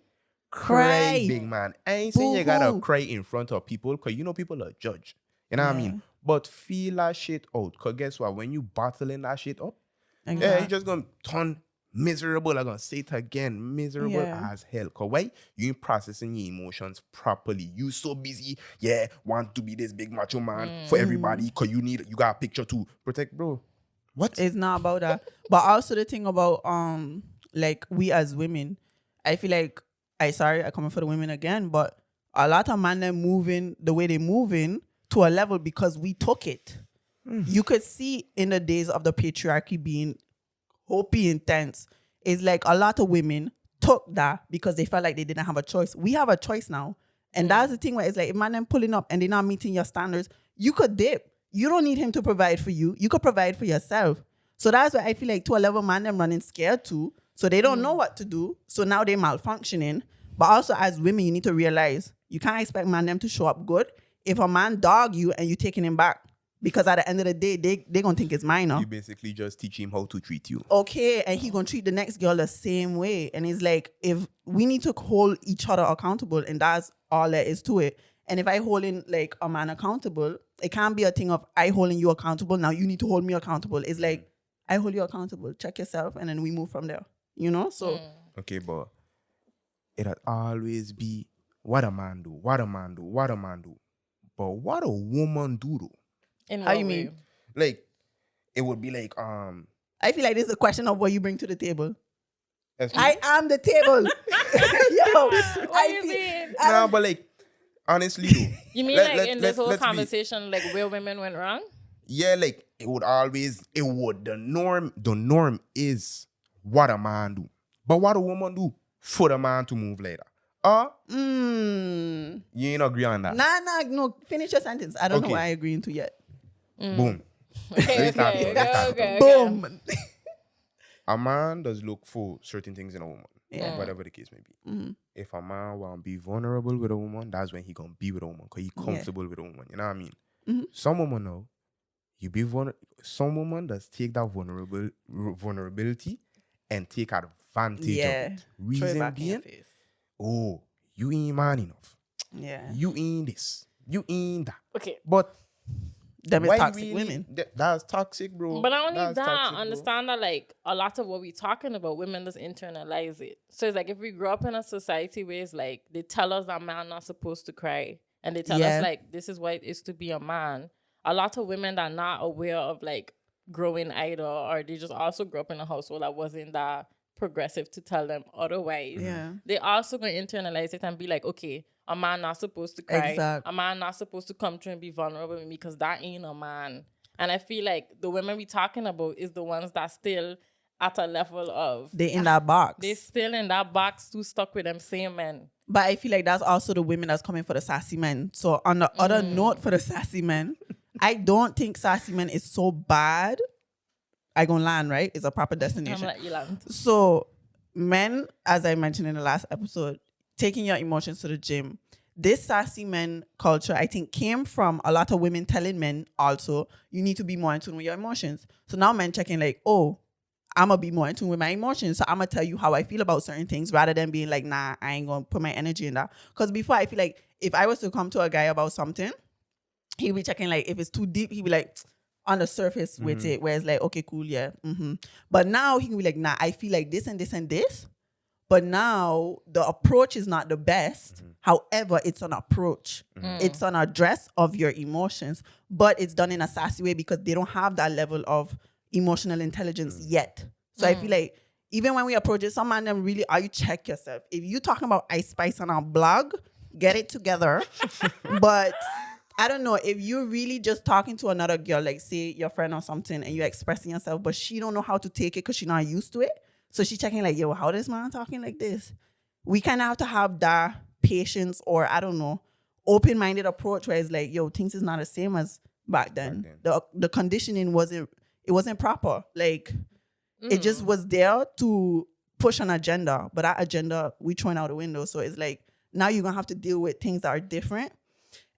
Cry. big man. I ain't saying you gotta Boo-hoo. cry in front of people because you know people are judge. You know what I mean? But feel that shit out. Because guess what? When you battling that shit up, yeah, you just gonna turn miserable. I'm gonna say it again, miserable as hell. Cause why? You ain't processing your emotions properly. You so busy, want to be this big macho man for everybody. Cause you got a picture to protect, bro. What? It's not about that. But also the thing about like we as women, I feel like I coming for the women again, but a lot of men are moving the way they moving to a level because we took it. You could see in the days of the patriarchy being hopey intense, it's like a lot of women took that because they felt like they didn't have a choice. We have a choice now. And that's the thing where it's like, if man them pulling up and they're not meeting your standards, you could dip. You don't need him to provide for you. You could provide for yourself. So that's why I feel like to a level man them running scared too. So they don't know what to do. So now they're malfunctioning. But also as women, you need to realize you can't expect man them to show up good if a man dog you and you taking him back. Because at the end of the day, they gonna think it's minor. You basically just teach him how to treat you. Okay, and he gonna treat the next girl the same way. And it's like, if we need to hold each other accountable, and that's all there is to it. And if I holding like a man accountable, it can't be a thing of I holding you accountable. Now you need to hold me accountable. It's like, I hold you accountable. Check yourself, and then we move from there. You know? So Okay, but it'll always be what a man do, what a man do, what a man do. But what a woman do though? How you mean? Like, it would be like, I feel like this is a question of what you bring to the table. excuse I am the table. Yo, What do you mean? nah, but like, honestly though. You mean in this whole conversation, like where women went wrong? Yeah, like, the norm is what a man do. But what a woman do for the man to move later. You ain't agree on that? No, finish your sentence. I don't know Okay. what I agree into yet. Boom. Okay. Boom. A man does look for certain things in a woman, Yeah. whatever the case may be. If a man want to be vulnerable with a woman, that's when he gonna be with a woman because he comfortable with a woman. You know what I mean? Some woman know you be vulnerable. Some woman does take that vulnerability and take advantage of it. Reason being, oh, you ain't man enough. Yeah. You ain't this. You ain't that. Okay. But Them is why toxic really- women. That's toxic, bro. But not only That's that, toxic, bro. understand that like a lot of what we talking about, women just internalize it. So it's like if we grow up in a society where it's like they tell us that man not supposed to cry, and they tell us like this is what it is to be a man. A lot of women that are not aware of like growing either, or they just also grew up in a household that wasn't that progressive to tell them otherwise. Yeah. They also gonna internalize it and be like, okay, a man not supposed to cry. Exact. A man not supposed to come through and be vulnerable with me because that ain't a man. And I feel like the women we talking about is the ones that still at a level of They in that box. they still in that box too stuck with them same men. But I feel like that's also the women that's coming for the sassy men. So on the other note for the sassy men, I don't think sassy men is so bad. I gonna land, right? It's a proper I'm destination. like, you land. So men, as I mentioned in the last episode, taking your emotions to the gym. This sassy men culture, I think, came from a lot of women telling men also, you need to be more in tune with your emotions. So now men checking like, oh, I'm going to be more in tune with my emotions. So I'm going to tell you how I feel about certain things rather than being like, nah, I ain't going to put my energy in that. Because before, I feel like if I was to come to a guy about something, he'd be checking like, if it's too deep, he'd be like, on the surface with it, where it's like, okay, cool, yeah. But now he can be like, nah, I feel like this and this and this. But now the approach is not the best. However, it's an approach. It's an address of your emotions, but it's done in a sassy way because they don't have that level of emotional intelligence yet. So I feel like even when we approach it, some man them really, you check yourself. If you talking about Ice Spice on our blog, get it together. But I don't know, if you're really just talking to another girl, like say your friend or something, and you're expressing yourself, but she don't know how to take it because she's not used to it. So she checking like, yo, how this man talking like this? We kind of have to have that patience, or I don't know, open-minded approach where it's like, yo, things is not the same as back then. The conditioning wasn't proper. Like it just was there to push an agenda, but that agenda we throwing out the window. So it's like now you're gonna have to deal with things that are different.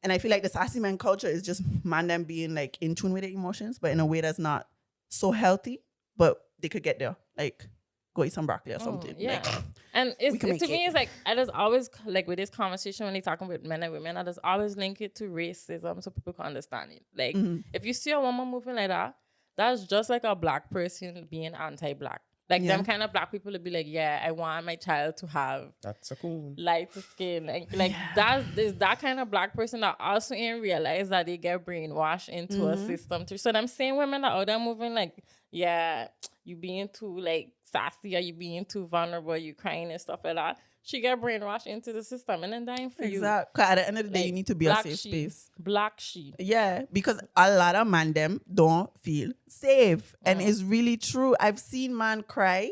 And I feel like the sassy man culture is just man them being like in tune with their emotions, but in a way that's not so healthy, but they could get there. Like, go eat some broccoli or something. Yeah. Like, And to me, it's like, I just always, like with this conversation when they talking with men and women, I just always link it to racism so people can understand it. Like, if you see a woman moving like that, that's just like a black person being anti-black. Like, them kind of black people would be like, yeah, I want my child to have That's a cool. lighter skin. Like there's that kind of black person that also ain't realize that they get brainwashed into a system too. So them same women that are there moving like, yeah, you being too like sassy or you being too vulnerable, you crying and stuff like that. She get brainwashed into the system and then dying for you. Exactly. At the end of the day, Like, you need to be a safe space. Black sheep. Yeah, because a lot of man them don't feel safe. And it's really true. I've seen man cry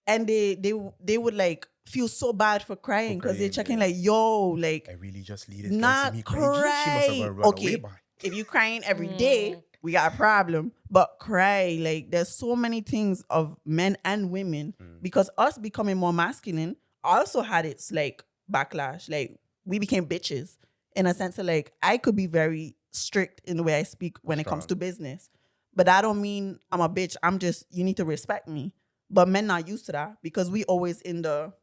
and they would like feel so bad for crying because they're checking like, yo, like I really just needed not me cry. Okay, if you crying every day, we got a problem. But cry, like there's so many things of men and women because us becoming more masculine also had its like backlash. Like we became bitches in a sense of like I could be very strict in the way I speak when it comes to business, but that don't mean I'm a bitch. I'm just, you need to respect me. But men not used to that because we always in the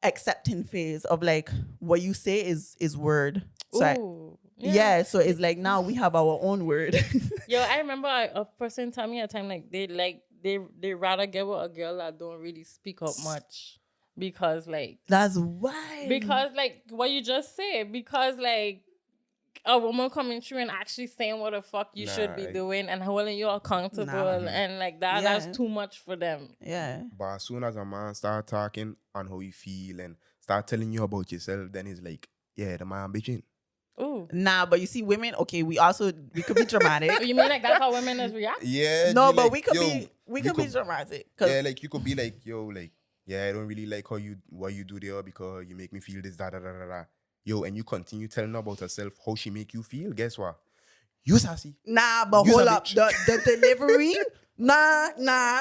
accepting phase of like what you say is word. So yeah, so it's like now we have our own word. Yo, I remember a person told me a time like they rather get with a girl that don't really speak up much. Because like that's why. Because like what you just said, because like a woman coming through and actually saying what the fuck you should be doing and holding you accountable and like that's too much for them. Yeah. But as soon as a man start talking on how you feel and start telling you about yourself, then it's like, yeah, the man bitching. Ooh. Nah, but you see women, okay, we could be dramatic. You mean like that's how women is react? Yeah. No, but like, we could be dramatic. Yeah, like you could be like, yo, like, yeah, I don't really like what you do there because you make me feel this, da da da da da. Yo, and you continue telling her about herself, how she make you feel. Guess what? You sassy. Nah, but hold up. The delivery, nah,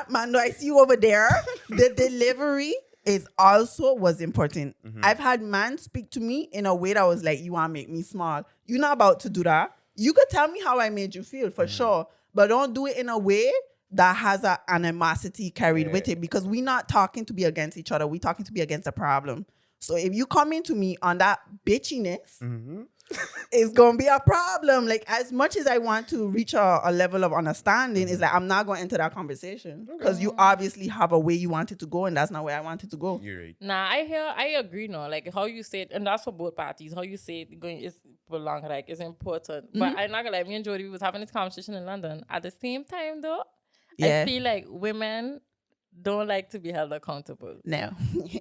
man, I see you over there. The delivery was important. I've had man speak to me in a way that was like, you want to make me small. You're not about to do that. You could tell me how I made you feel for sure, but don't do it in a way that has an animosity carried with it because we're not talking to be against each other. We're talking to be against a problem. So if you come into me on that bitchiness, it's going to be a problem. Like as much as I want to reach a level of understanding, it's like I'm not going to enter that conversation because you obviously have a way you want it to go and that's not where I want it to go. You're right. Nah, I agree now. Like how you say it, and that's for both parties. How you say it going is belong, like it's important. But I'm not gonna lie, me and Jody was having this conversation in London. At the same time though, I feel like women don't like to be held accountable. No.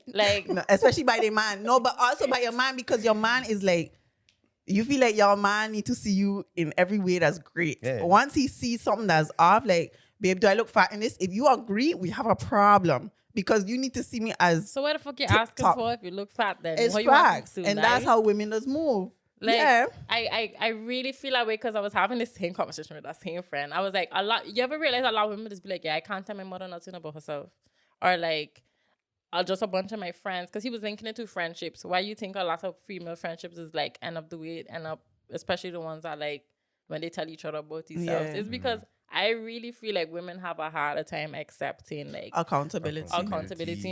Like no, especially by the man. No, but also by your man because your man is like, you feel like your man need to see you in every way that's great. Yeah. Once he sees something that's off, like, babe, do I look fat in this? If you agree, we have a problem. Because you need to see me as so what the fuck you asking for if you look fat then? It's facts. And that's how women does move. Like, I really feel that way because I was having this same conversation with that same friend. I was like, you ever realize a lot of women just be like, yeah, I can't tell my mother nothing about herself. Or like, just a bunch of my friends, because he was linking it to friendships. Why you think a lot of female friendships is like end up the way it end up, especially the ones that like, when they tell each other about themselves. It's because I really feel like women have a harder time accepting like accountability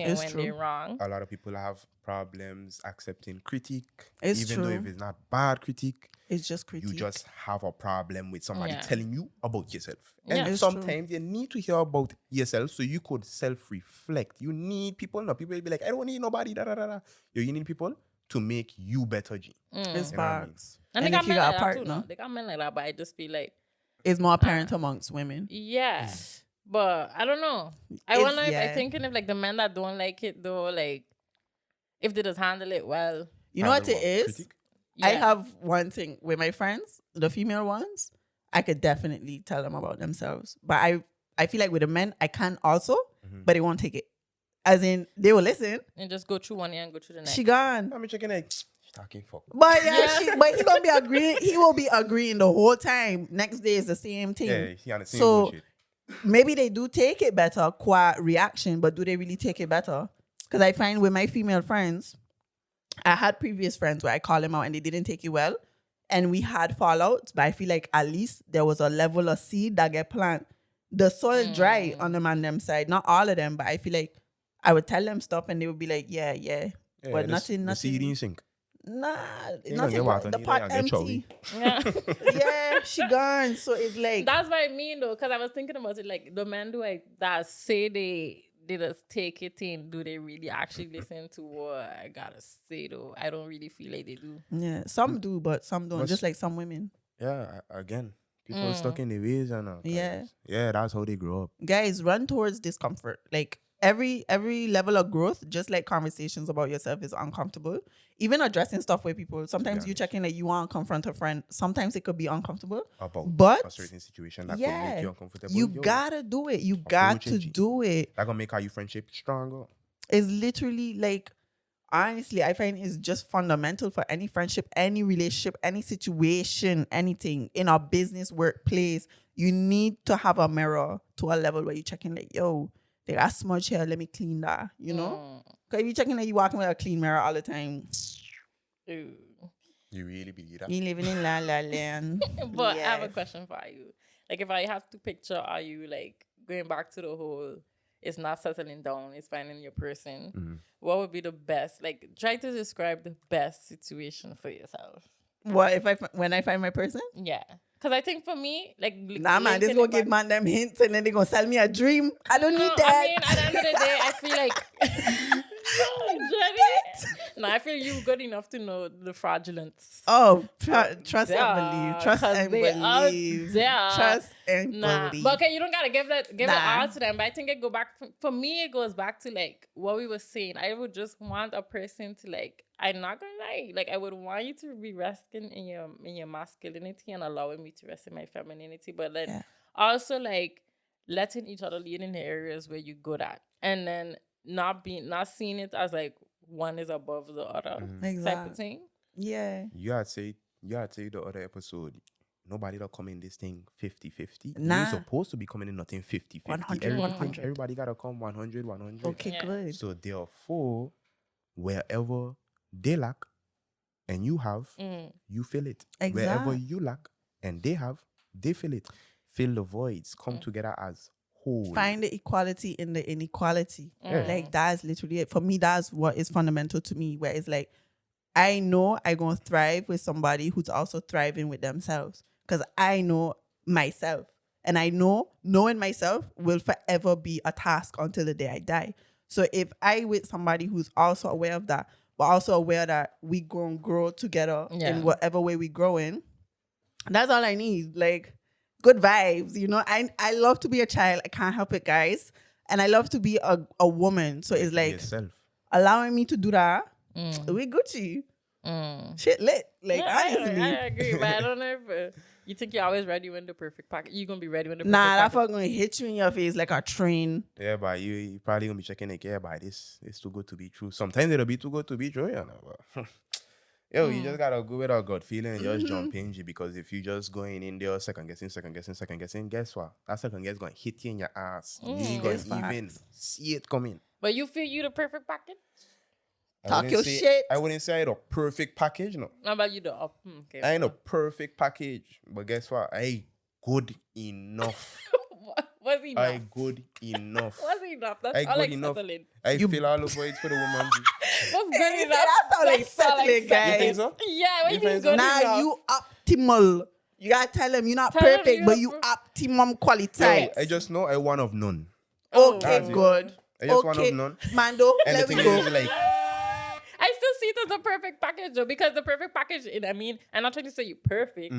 and when they're wrong. A lot of people have problems accepting critique. It's even true. though if it's not bad critique, it's just critique. You just have a problem with somebody telling you about yourself. And It's sometimes you need to hear about yourself so you could self-reflect. You need people. No, people will be like, I don't need nobody. Da, da, da, da. You need people to make you better, G. It's facts. And they got men like that too, no? They got men like that, but I just feel like it's more apparent amongst women. Yeah. But I don't know. I wonder if I'm thinking if like the men that don't like it though, like if they just handle it well. You know what it is? Yeah. I have one thing with my friends, the female ones, I could definitely tell them about themselves. But I feel like with the men, I can also, but they won't take it. As in, they will listen. And just go through one ear and go through the next. She gone. I'm checking it. Talking fuck. But but he gonna be agreeing. He will be agreeing the whole time. Next day is the same thing. Yeah, he on the same bullshit. Maybe they do take it better, qua reaction, but do they really take it better? Because I find with my female friends, I had previous friends where I call them out and they didn't take it well. and we had fallouts, but I feel like at least there was a level of seed that get planted. The soil dry on the man them side, not all of them, but I feel like I would tell them stuff and they would be like, yeah, but nothing. The seed in sink. Nah, You nothing. get water, The you pot don't get empty. Yeah. Yeah, she gone. So it's like That's what I mean though, because I was thinking about it, like the men that say they just take it in, do they really actually listen to what I gotta say though? I don't really feel like they do. yeah, some do, but some don't. Just like some women. Yeah, again, people stuck in their ways and Yeah. that's how they grow up. Guys, run towards discomfort. Like every level of growth, just like conversations about yourself is uncomfortable. Even addressing stuff with people, sometimes you check in, like you want to confront a friend. Sometimes it could be uncomfortable. About a certain situation that could make you uncomfortable. You gotta do it. You got to do it. That gonna make our friendship stronger. It's literally like, honestly, I find it's just fundamental for any friendship, any relationship, any situation, anything in our business, workplace. You need to have a mirror to a level where you check in, like, yo, they got smudge here, let me clean that, you know? Because if you checking that you walking with a clean mirror all the time, Ew. You really believe that? you living in la la land. But I have a question for you. Like, if I have to picture, are you like going back to the whole, it's not settling down, it's finding your person? What would be the best? Like, try to describe the best situation for yourself. What when I find my person? Yeah. Because I think for me, like... Nah, man, this gonna give man them hints and then they gonna sell me a dream. I don't need that. I mean, at the end of the day, I feel like... No, I feel you good enough to know the fraudulence. Oh, trust and believe. Trust and believe. Trust and believe. But okay, you don't gotta give it all to them. But I think it for me, it goes back to like what we were saying. I would just want a person to like, I'm not gonna lie, like I would want you to be resting in your masculinity and allowing me to rest in my femininity. But then also like letting each other lead in the areas where you're good at. And then not seeing it as like one is above the other type of thing. Yeah. You had say the other episode, nobody that come in this thing 50-50. Nah. You're supposed to be coming in nothing 50-50. 100. Everybody gotta come 100. Okay, good. So therefore, wherever they lack and you have, you fill it. Exactly. Wherever you lack and they have, they fill it. Fill the voids. Come together as whole. Find the equality in the inequality. Like that's literally it. For me, that's what is fundamental to me. Where it's like, I know I'm gonna thrive with somebody who's also thriving with themselves. Because I know myself. And I know knowing myself will forever be a task until the day I die. So if I with somebody who's also aware of that, but also aware that we gonna grow together in whatever way we grow in, that's all I need. Like, good vibes, you know. I love to be a child. I can't help it, guys. And I love to be a woman. So it's like allowing me to do that. We Gucci. Shit lit. Like, honestly. I agree, but I don't know if you think you're always ready when the perfect package. You're gonna be ready when the perfect that package. fuck gonna hit you in your face like a train. Yeah, but you probably gonna be checking like, yeah, but this is too good to be true. Sometimes it'll be too good to be true, you know. But yo, you just gotta go with a gut feeling and just jump in, because if you just going in there second guessing, guess what? That second guess gonna hit you in your ass. You ain't gonna even see it coming. But you feel you the perfect package? Talk your shit. I wouldn't say I had a perfect package, no. How about you the up? Okay. I ain't a perfect package, but guess what? I good enough. What's enough? I good enough. What's enough? That's I all good like enough. settling. I feel all the voids for the woman. What's good enough? That's all like settling, guys. You think so? Yeah, what you mean good enough? Nah, you optimal. You gotta tell them you're not perfect, but you optimum quality. Yo, I just know I one of none. Okay, good. I just one of none. Mando, And let the me thing go. is, like, I still see it as a perfect package though, because the perfect package, I mean, I'm not trying to say you're perfect,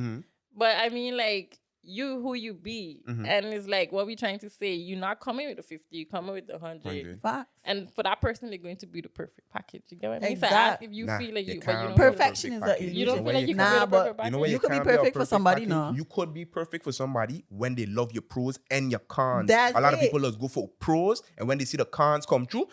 but I mean like you who you be. And it's like what we're trying to say, you're not coming with the 50, you're coming with the 100. Facts. And for that person, they're going to be the perfect package. You get what I mean? Exactly. So I ask if you feel like you, but you don't perfection is perfect a package. you don't feel like you Nah, can be the but perfect package. You know what? You could be can't a perfect for somebody, package. no. You could be perfect for somebody when they love your pros and your cons. That's a lot of it. people just go for pros, and when they see the cons come true,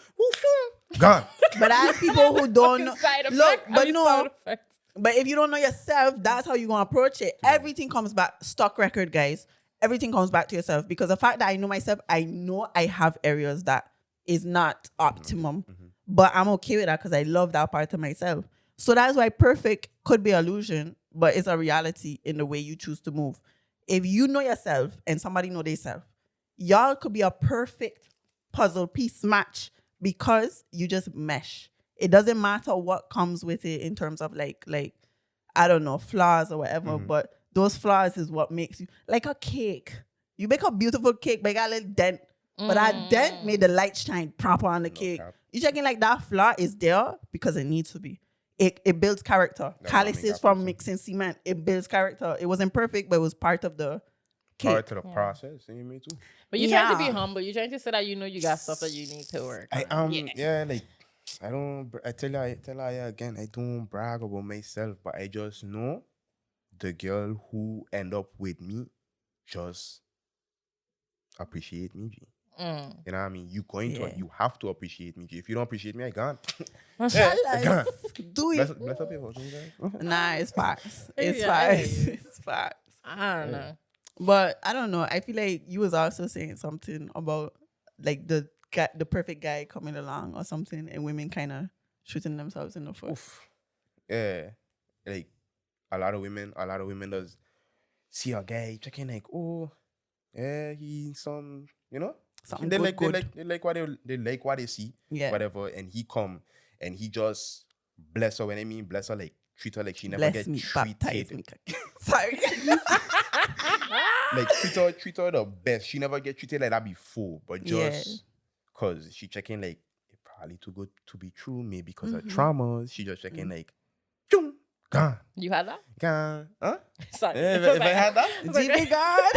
gone. But I have people who don't know. Side effect, Look, I but mean, no. sound effect. But if you don't know yourself, that's how you're going to approach it. Everything comes back. Stock record, guys. Everything comes back to yourself. Because the fact that I know myself, I know I have areas that is not optimum. But I'm okay with that because I love that part of myself. So that's why perfect could be illusion. but it's a reality in the way you choose to move. If you know yourself and somebody know themselves, y'all could be a perfect puzzle piece match because you just mesh. It doesn't matter what comes with it in terms of like I don't know, flaws or whatever, but those flaws is what makes you like a cake. You make a beautiful cake, but you got a little dent. But that dent made the light shine proper on the cake. Cap. You checking like that flaw is there because it needs to be. It builds character. Calluses from mixing cement. It builds character. It wasn't perfect, but it was part of the cake. Part of the process. You me too. But you're trying to be humble. You're trying to say that you know you got stuff that you need to work on. Like I tell you again, I don't brag about myself, but I just know the girl who end up with me just appreciate me, G. You know what I mean? You going to you have to appreciate me, G. If you don't appreciate me, I can't. I can't. Do it. Bless up people, guys. Nah, it's facts. It's facts. It's facts. I don't know. But I don't know. I feel like you was also saying something about like the perfect guy coming along or something, and women kind of shooting themselves in the foot. Oof. Yeah, like a lot of women does see a guy checking like, oh, yeah, he's some, you know, something they good. they like what they see, whatever, and he come and he just bless her. When I mean bless her, like treat her like she never get treated. Sorry. Like treat her the best. She never get treated like that before, but just cause she checking like it probably too good to be true. Maybe because of traumas, she just checking like, choom, gone. You had that? Gone, huh? Sorry. If I had that, GB God.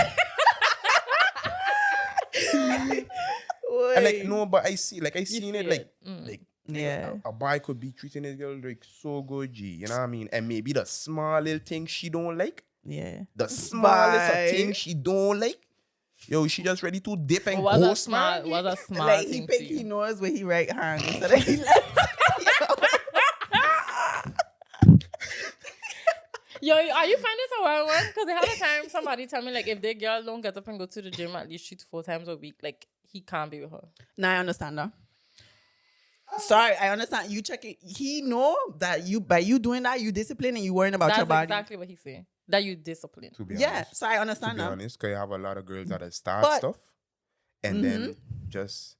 And like no, but I seen it like yeah, a boy could be treating his girl like so good, G. You know what I mean? And maybe the small little thing she don't like. Yeah. The smallest of things she don't like. Yo, she just ready to dip and go smart. Was a small like thing he pick to you? he knows with his right hand instead of he left. Yo, are you finding this a wild one? Because the other time somebody tell me like if their girl don't get up and go to the gym at least 3 to 4 times a week, like he can't be with her. Nah, I understand that. Sorry, I understand. You checking. He know that you by you doing that, you discipline and you worrying about your body. That's exactly what he's saying. That you discipline. To be honest. So I To understand be that. honest, because you have a lot of girls that start stuff and then just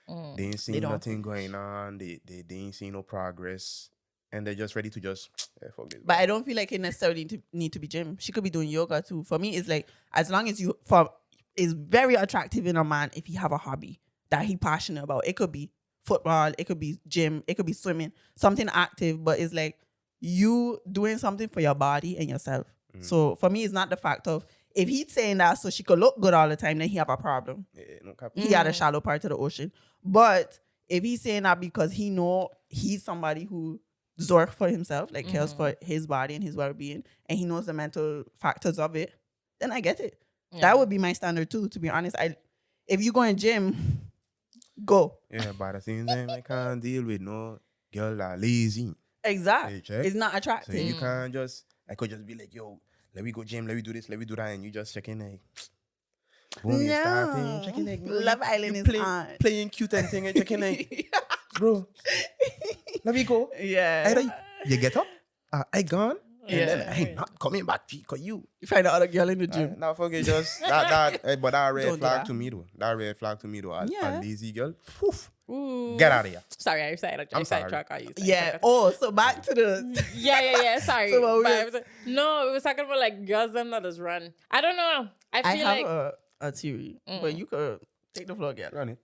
they ain't seeing nothing going on. They ain't seeing no progress. And they're just ready to just fuck this. But I don't feel like it necessarily need to be gym. She could be doing yoga too. For me, it's like as long as it's very attractive in a man if he have a hobby that he passionate about. It could be football, it could be gym, it could be swimming, something active. But it's like you doing something for your body and yourself. So for me, it's not the fact of if he's saying that so she could look good all the time, then he have a problem. He had a shallow part of the ocean. But if he's saying that because he know he's somebody who zork for himself, like cares for his body and his well-being, and he knows the mental factors of it, then I get it. That would be my standard too, to be honest. If you go in gym, go. Yeah, but at the same time, I can't deal with no girl that lazy. Exactly. It's not attractive. So you can't just, I could just be like, yo, let me go gym, let me do this, let me do that, and you just checking like, boom, you starting, checking like, Love Island is on. Playing cute and thing and checking like, bro, let me go. Yeah. Either you get up, I gone, and then I ain't not coming back because you find the other girl in the gym. Now forget just that, but that red Don't do flag that. to me though. That red flag to me though. A lazy girl, poof, Ooh. get out of here. Sorry, I sidetrack. Yeah. Oh, so back to the. Yeah. Sorry. So what no, we was talking about like girls them that just run. I don't know. I feel like have a theory, but you could take the floor, girl. Run it.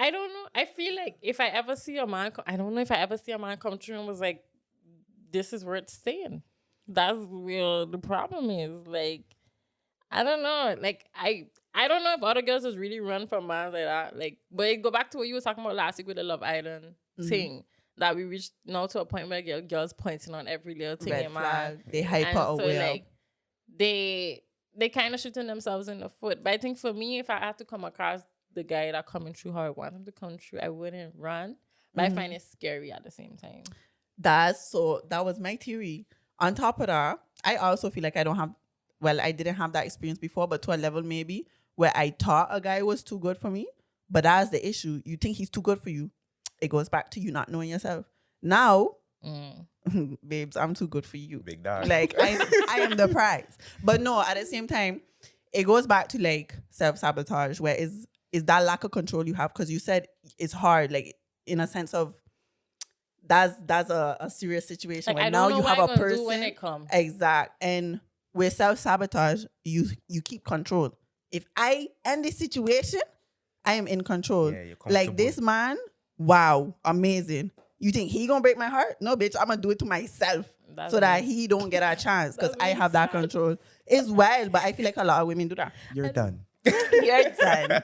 I don't know. I feel like if I ever see a man, I don't know if I ever see a man come through and was like, this is worth staying. That's where the problem is. Like, I don't know. Like, I don't know if other girls just really run from men like that. Like, but it go back to what you were talking about last week with the Love Island thing. That we reached now to a point where girls pointing on every little thing in man. They hyper aware. So, like, they kind of shooting themselves in the foot. But I think for me, if I had to come across the guy that coming through how I want him to come through, I wouldn't run. But I find it scary at the same time. That was my theory. On top of that, I also feel like I didn't have that experience before, but to a level maybe where I thought a guy was too good for me. But that's the issue. You think he's too good for you. It goes back to you not knowing yourself. Now, babes, I'm too good for you. Big dog. Like I am the prize. But no, at the same time, it goes back to like self-sabotage, where is that lack of control you have, because you said it's hard, like in a sense of that's a serious situation. Like, Where I now don't know you what have I'm a gonna do person. when it come. Exact. And with self-sabotage, you keep control. If I end this situation, I am in control. Yeah, you're Like comfortable. this man, wow, amazing. You think he gonna break my heart? No, bitch, I'm gonna do it to myself. That's So that me. he don't get a chance, because That's I me have that sad. control. It's wild, but I feel like a lot of women do that. You're done. You're done.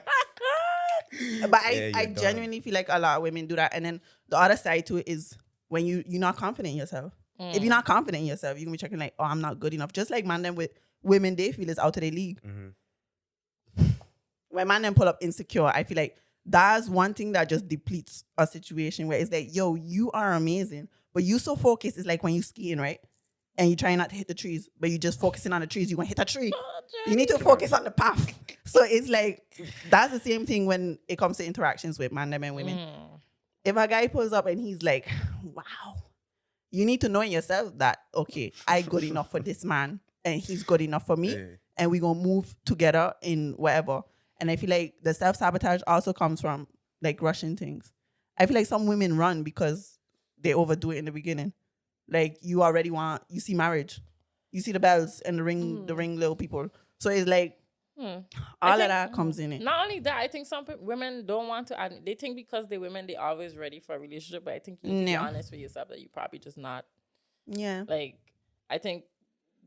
But Yeah, I you're done. genuinely feel like a lot of women do that. And then the other side to it is when you're not confident in yourself. If you're not confident in yourself, you're gonna be checking like, oh, I'm not good enough. Just like man them with women, they feel it's out of their league. When man them pull up insecure, I feel like that's one thing that just depletes a situation where it's like, yo, you are amazing, but you so focused. It's like when you skiing, right? And you try not to hit the trees, but you just focusing on the trees. You're gonna hit a tree. You need to focus on the path. So it's like that's the same thing when it comes to interactions with man them and women. If a guy pulls up and he's like, wow, you need to know in yourself that, okay, I good enough for this man and he's good enough for me. Yeah. And we're going to move together in whatever. And I feel like the self-sabotage also comes from like rushing things. I feel like some women run because they overdo it in the beginning. Like you already you see marriage. You see the bells and the ring little people. So it's like, all of that comes in it. Not only that, I think some women don't want to admit. They think because they're women, they're always ready for a relationship. But I think you need to be honest with yourself that you probably just not. Yeah. Like, I think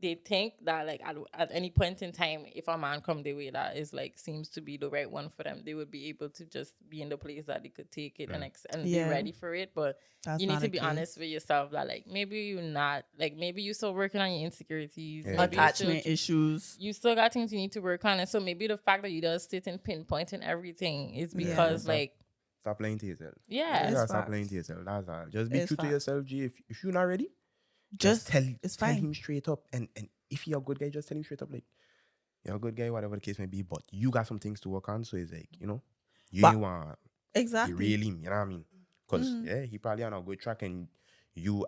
they think that like at any point in time, if a man come their way that is like seems to be the right one for them, they would be able to just be in the place that they could take it and be ready for it. But That's you need not to the be case. honest with yourself that like maybe you're not, like maybe you're still working on your insecurities, maybe Attachment issues. you still got things you need to work on. And so maybe the fact that you just sit and pinpointing everything is because like Stop playing to yourself. yeah. You gotta It's stop facts. playing to yourself. That's all. Just be It's true to facts. yourself, G. If you're not ready, Just tell it's tell fine. him straight up. And if you're a good guy, just tell him straight up, like, you're a good guy, whatever the case may be, but you got some things to work on. So it's like, you ain't want Exactly. derail him, you know what I mean? Because he probably on a good track, and you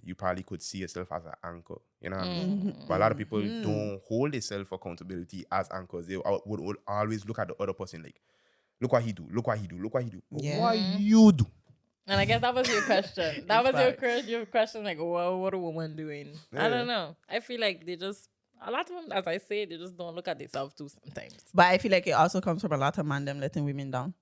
you probably could see yourself as an anchor, you know what I mean? But a lot of people don't hold themselves accountability as anchors. They would always look at the other person like, look what he do, look what he do, look what he do. But Yeah. what you do? And I guess that was your question. That was facts. your question, like, well, what a woman doing? I don't know. I feel like they just, a lot of them, as I say, they just don't look at themselves too sometimes. But I feel like it also comes from a lot of man them letting women down.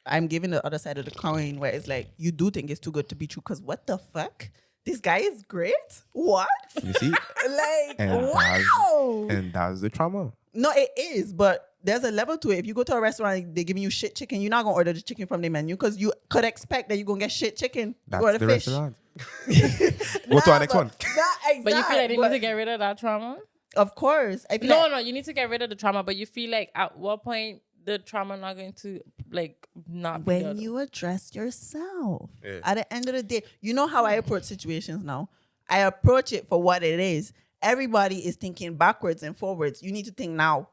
I'm giving the other side of the coin where it's like, you do think it's too good to be true, because what the fuck? This guy is great? What? You see? Like, And wow. And that's the trauma. No, it is, but there's a level to it. If you go to a restaurant, they're giving you shit chicken, you're not going to order the chicken from the menu, because you could expect that you're going to get shit chicken. That's You order the fish. restaurant. Go to our next one. Exact, But you feel like they need to get rid of that trauma? Of course. I feel No, you need to get rid of the trauma, but you feel like at what point the trauma not going to like not be when there? you address yourself. Yeah. At the end of the day, you know how I approach situations now? I approach it for what it is. Everybody is thinking backwards and forwards. You need to think now.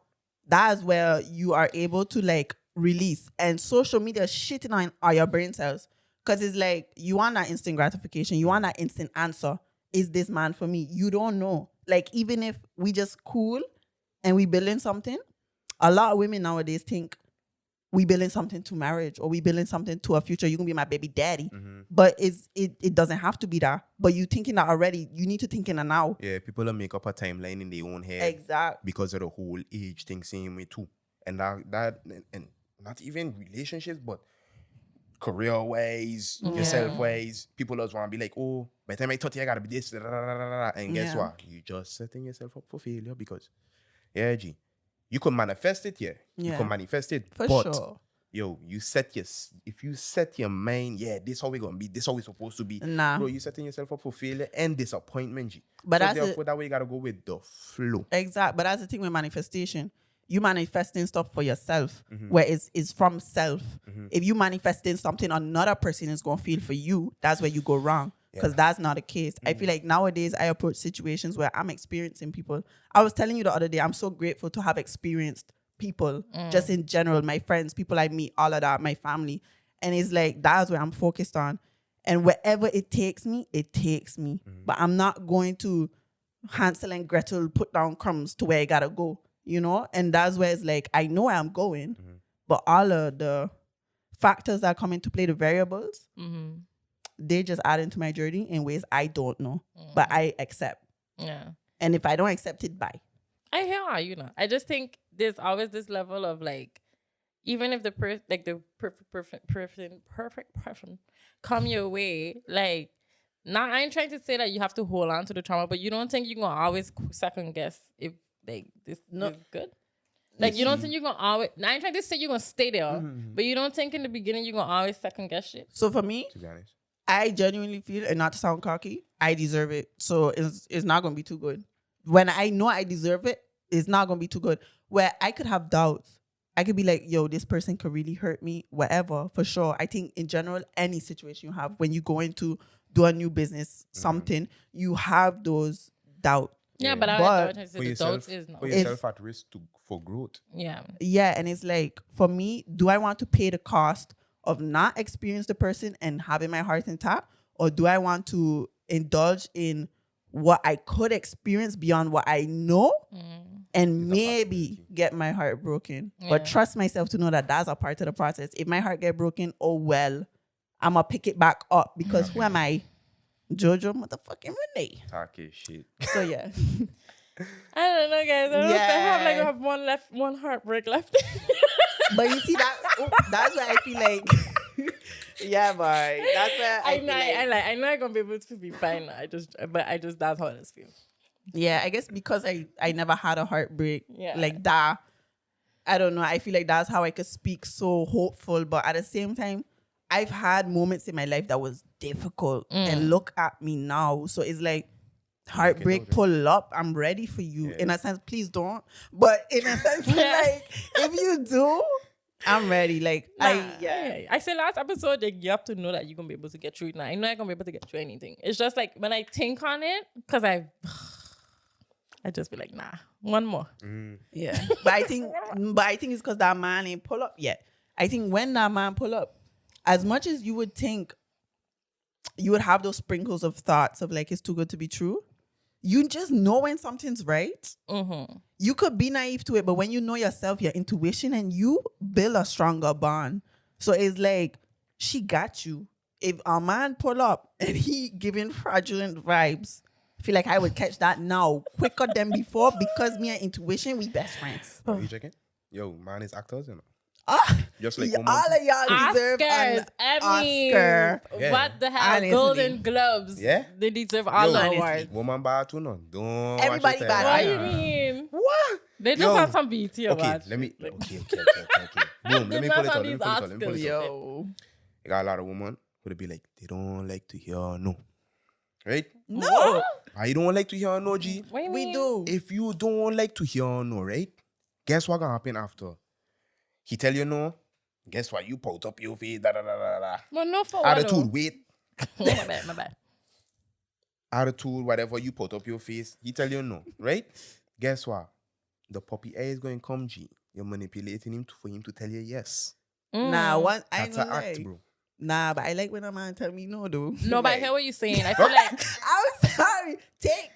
That's where you are able to like release. And social media shitting on all your brain cells. Because it's like, you want that instant gratification. You want that instant answer. Is this man for me? You don't know. Like, even if we just cool and we building something, a lot of women nowadays think we building something to marriage, or we building something to a future. You're going to be my baby daddy. But it doesn't have to be that. But you thinking that already. You need to think in the now. Yeah, people will make up a timeline in their own head. Exactly. Because of the whole age thing, same way too. And that and not even relationships, but career-wise, yourself-wise, people just want to be like, oh, by the time I 30, I got to be this, da, da, da, da, da, da. And guess what? You just setting yourself up for failure, because, yeah, G, you can manifest it, yeah. You can manifest it, For but, sure. yo, if you set your mind, yeah, this how we going to be, this how we supposed to be, Nah. bro, you setting yourself up for failure and disappointment, G. But so that's therefore, that way you got to go with the flow. Exactly. But that's the thing with manifestation. You manifesting stuff for yourself, where it's from self. If you manifesting something another person is going to feel for you, that's where you go wrong. Because that's not the case. I feel like nowadays I approach situations where I'm experiencing people. I was telling you the other day, I'm so grateful to have experienced people, just in general, my friends, people I meet, all of that, my family. And it's like, that's where I'm focused on. And wherever it takes me, it takes me. But I'm not going to Hansel and Gretel put down crumbs to where I gotta go, you know? And that's where it's like, I know where I'm going, but all of the factors that come into play, the variables, they just add into my journey in ways I don't know, but I accept. Yeah. And if I don't accept it, bye. I hear how I just think there's always this level of like, even if the perfect person come your way, like, now I ain't trying to say that you have to hold on to the trauma, but you don't think you're gonna always second guess if like this is good? Like, you don't think you're gonna always, now I ain't trying to say you're gonna stay there, but you don't think in the beginning you're gonna always second guess shit? So for me, To be honest. I genuinely feel, and not to sound cocky, I deserve it. So it's not gonna be too good. When I know I deserve it, it's not gonna be too good. Where I could have doubts. I could be like, yo, this person could really hurt me, whatever, for sure. I think in general, any situation you have, when you go into do a new business, something, you have those doubts. Yeah, but I But don't Put the yourself, doubts is not. put yourself at risk for growth. Yeah. Yeah, and it's like, for me, do I want to pay the cost of not experience the person and having my heart intact? Or do I want to indulge in what I could experience beyond what I know and maybe get my heart broken? But trust myself to know that that's a part of the process. If my heart get broken, oh well, I'm going to pick it back up because who am I? Jojo motherfucking Renee. Talking shit. So yeah. I don't know, guys. I don't know if I have one heartbreak left. But you see, that's why I feel like, yeah, boy. That's why I know I'm gonna be able to be fine. But that's how it feels. Yeah, I guess because I never had a heartbreak Yeah. like that. I don't know. I feel like that's how I could speak so hopeful. But at the same time, I've had moments in my life that was difficult. And look at me now. So it's like, heartbreak, pull up. I'm ready for you. In a sense, please don't. But in a sense, like, if you do, I'm ready. Like, I said last episode, like, you have to know that you're gonna be able to get through it. Now I know I'm gonna be able to get through anything. It's just like when I think on it, because I just be like, nah, one more. Yeah. But I think it's because that man ain't pull up yet. I think when that man pull up, as much as you would think you would have those sprinkles of thoughts of like, it's too good to be true, you just know when something's right. You could be naive to it, but when you know yourself, your intuition, and you build a stronger bond. So it's like, she got you. If a man pull up and he giving fraudulent vibes, I feel like I would catch that now quicker than before because me and intuition, we best friends. Are you checking? Yo, man is actors, you know. Just like all of y'all deserve an Oscar. What the hell? Honestly. Golden Globes. Yeah. They deserve all the honestly. awards. Woman bad too, no. Don't Everybody watch it, bad. What do yeah. you mean? What? They just Yo. want some BT Okay, awards. let me. Okay. Boom. Let me They're pull it not out. on Let me these pull it out. Let me pull it out. Yo. I got a lot of women who'd be like, they don't like to hear no. Right? No. I don't like to hear no, G. What do you We mean? do. If you don't like to hear no, right? Guess what gonna happen after? He tell you no. Guess what? You pout up your face. Da da da da da. Well, no for what? Attitude, wait. My bad. Attitude, whatever you put up your face, he tell you no, right? Guess what? The puppy eye is going to come, G. You're manipulating him for him to tell you yes. Nah, I ain't That's an gonna act, lie. bro. Nah, but I like when a man tell me no, though. No, but I hear what you're saying. I feel like I'm sorry.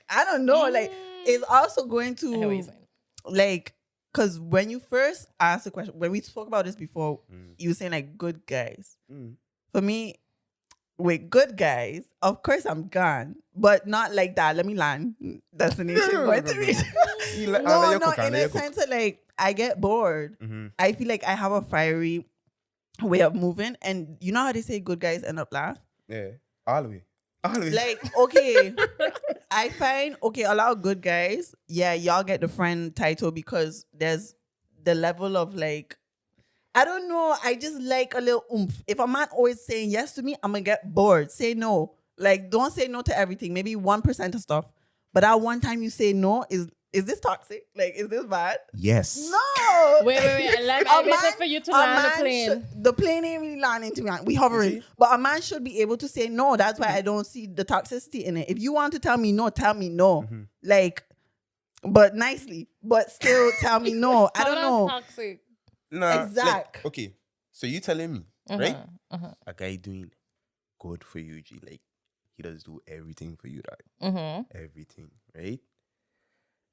I don't know. Like, it's also going I hear what you're to, saying. like, because when you first asked the question, when we spoke about this before, you were saying, like, good guys. For me, with good guys, of course I'm gone, but not like that. Let me land. Destination going to reach. No, in a sense of, like, I get bored. I feel like I have a fiery way of moving, and you know how they say good guys end up last? Yeah, all the way. Like, okay, I find, a lot of good guys, yeah, y'all get the friend title because there's the level of, like, I don't know, I just like a little oomph. If a man always saying yes to me, I'm going to get bored. Say no. Like, don't say no to everything. Maybe 1% of stuff. But that one time you say no, is this toxic? Like, is this bad? Yes. No. Wait. I'm waiting for you to land the plane. The plane ain't really landing to me. We hovering. But a man should be able to say no. That's why I don't see the toxicity in it. If you want to tell me no, tell me no. Like, but nicely. But still tell me no. I don't know. Toxic. Nah, Exact. Like, okay, so you telling me, right? A guy doing good for you, G. Like, he does do everything for you, dog. Everything, right?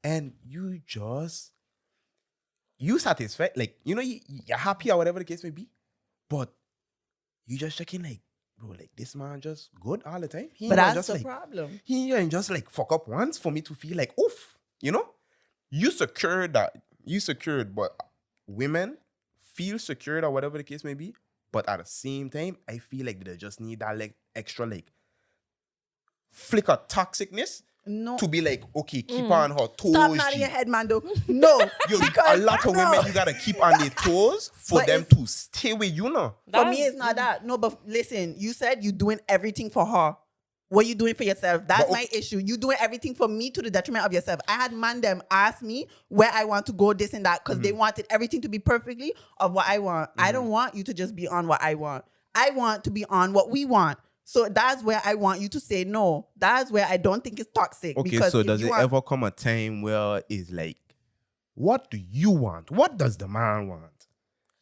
And you satisfied, like, you know, you're happy or whatever the case may be, but you just checking, like, bro, like, this man just good all the time. But that's just, the like, problem. He ain't just, like, fuck up once for me to feel like, oof, you know? You secured, but women feel secured or whatever the case may be, but at the same time, I feel like they just need that, like, extra, like, flick of toxicness to be like, okay, keep on her toes. Stop nodding your head, Mando. No. A lot of women, you gotta keep on their toes for them to stay with you, know. For me, it's not that. No, but listen, you said you doing everything for her. What you doing for yourself? That's my issue. You doing everything for me to the detriment of yourself. I had man them ask me where I want to go, this and that, because they wanted everything to be perfectly of what I want. I don't want you to just be on what I want. I want to be on what we want. So that's where I want you to say no. That's where I don't think it's toxic. Okay, because so does it ever come a time where it's like, what do you want? What does the man want?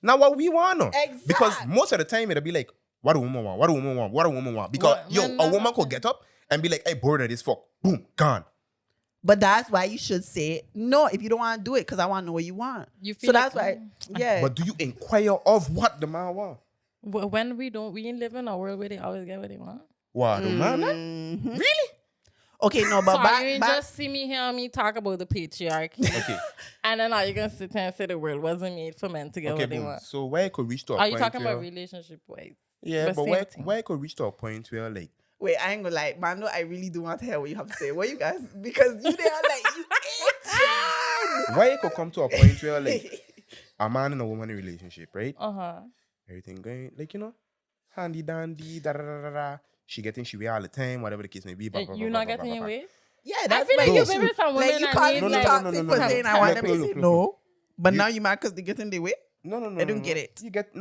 Now what we want, no? Exactly. Because most of the time it'll be like, what do woman want? What do woman want? What do woman want? Because a woman could get up and be like, hey, bored of this fuck. Boom, gone. But that's why you should say no if you don't want to do it, because I want to know what you want. So that's why, yeah. But do you inquire of what the man want? When we live in a world where they always get what they want. What, the man? Really? Okay, no, but so you just see me hear me talk about the patriarchy. Okay. And then are you going to sit here and say the world wasn't made for men to get what they want? So where it could reach to a point. point Are you talking about relationship-wise? Yeah, but where it could reach to a point where, like, wait, I ain't gonna lie, Mando, I really do want to hear what you have to say. What you guys? Because you there like you itching. Why it could come to a point where, like, a man and a woman in a relationship, right? Everything going, like, you know, handy dandy, da da da da da. She getting she way all the time, whatever the case may be. You're not getting your way? Yeah, that's I feel like you're with some women like you calling me toxic for saying I want them to say no, but now you mad because they get in their way. No. I don't get it. You get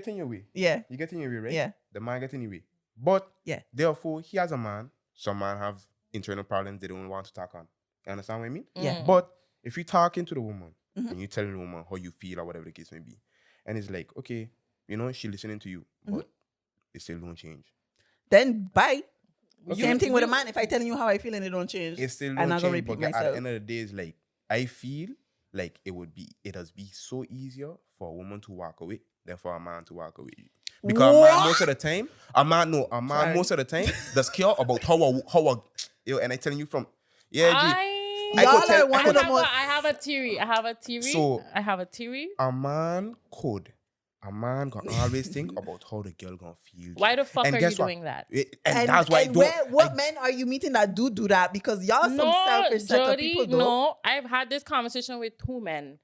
in your way. Yeah. You get in your way, right? Yeah. The man get in your way. But yeah, therefore, he has a man. Some man have internal problems they don't want to talk on. You understand what I mean? Yeah. But if you talking to the woman and you telling the woman how you feel or whatever the case may be, and it's like, okay, you know, she listening to you, but it still don't change. Then bye. Okay. Same thing with a man. If I telling you how I feel and it don't change, it still don't change. But at the end of the day, it's like, I feel like it has been so easier for a woman to walk away than for a man to walk away. Because a man most of the time does care about how and I telling you from I have a theory. So I have a theory. A man can always think about how the girl gonna feel. Why the fuck are you doing that? And that's why what men are you meeting that do that? Because y'all some selfish set of people though. No, I've had this conversation with 2 men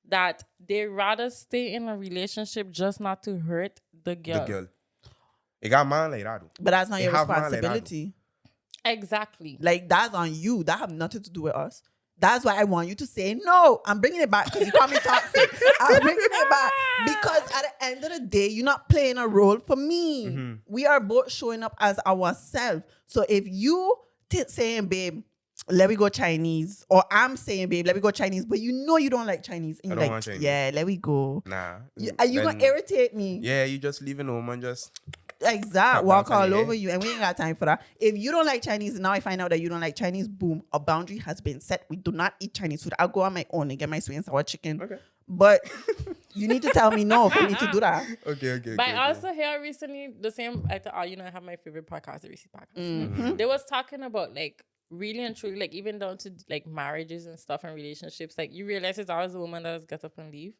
that they rather stay in a relationship just not to hurt the girl. It got man like that. But that's not your responsibility. Exactly. Like, that's on you. That have nothing to do with us. That's why I want you to say, no, I'm bringing it back because you call me toxic. I'm bringing it back because at the end of the day, you're not playing a role for me. Mm-hmm. We are both showing up as ourselves. So if you saying, babe, let me go Chinese, or I'm saying, babe, let me go Chinese, but you know you don't like Chinese, and you're like, yeah, let me go. Nah. Are you going to irritate me? Yeah, you just leaving the woman just... Exactly. Walk all over you, and we ain't got time for that. If you don't like Chinese, and now I find out that you don't like Chinese, boom, a boundary has been set. We do not eat Chinese food. I'll go on my own and get my sweet and sour chicken. Okay. But you need to tell me no for me to do that. Okay. But I also hear recently the same. I have my favorite podcast, the Receipt Podcast. Mm-hmm. They was talking about like really and truly, like even down to like marriages and stuff and relationships. Like you realize it's always a woman that has get up and leave.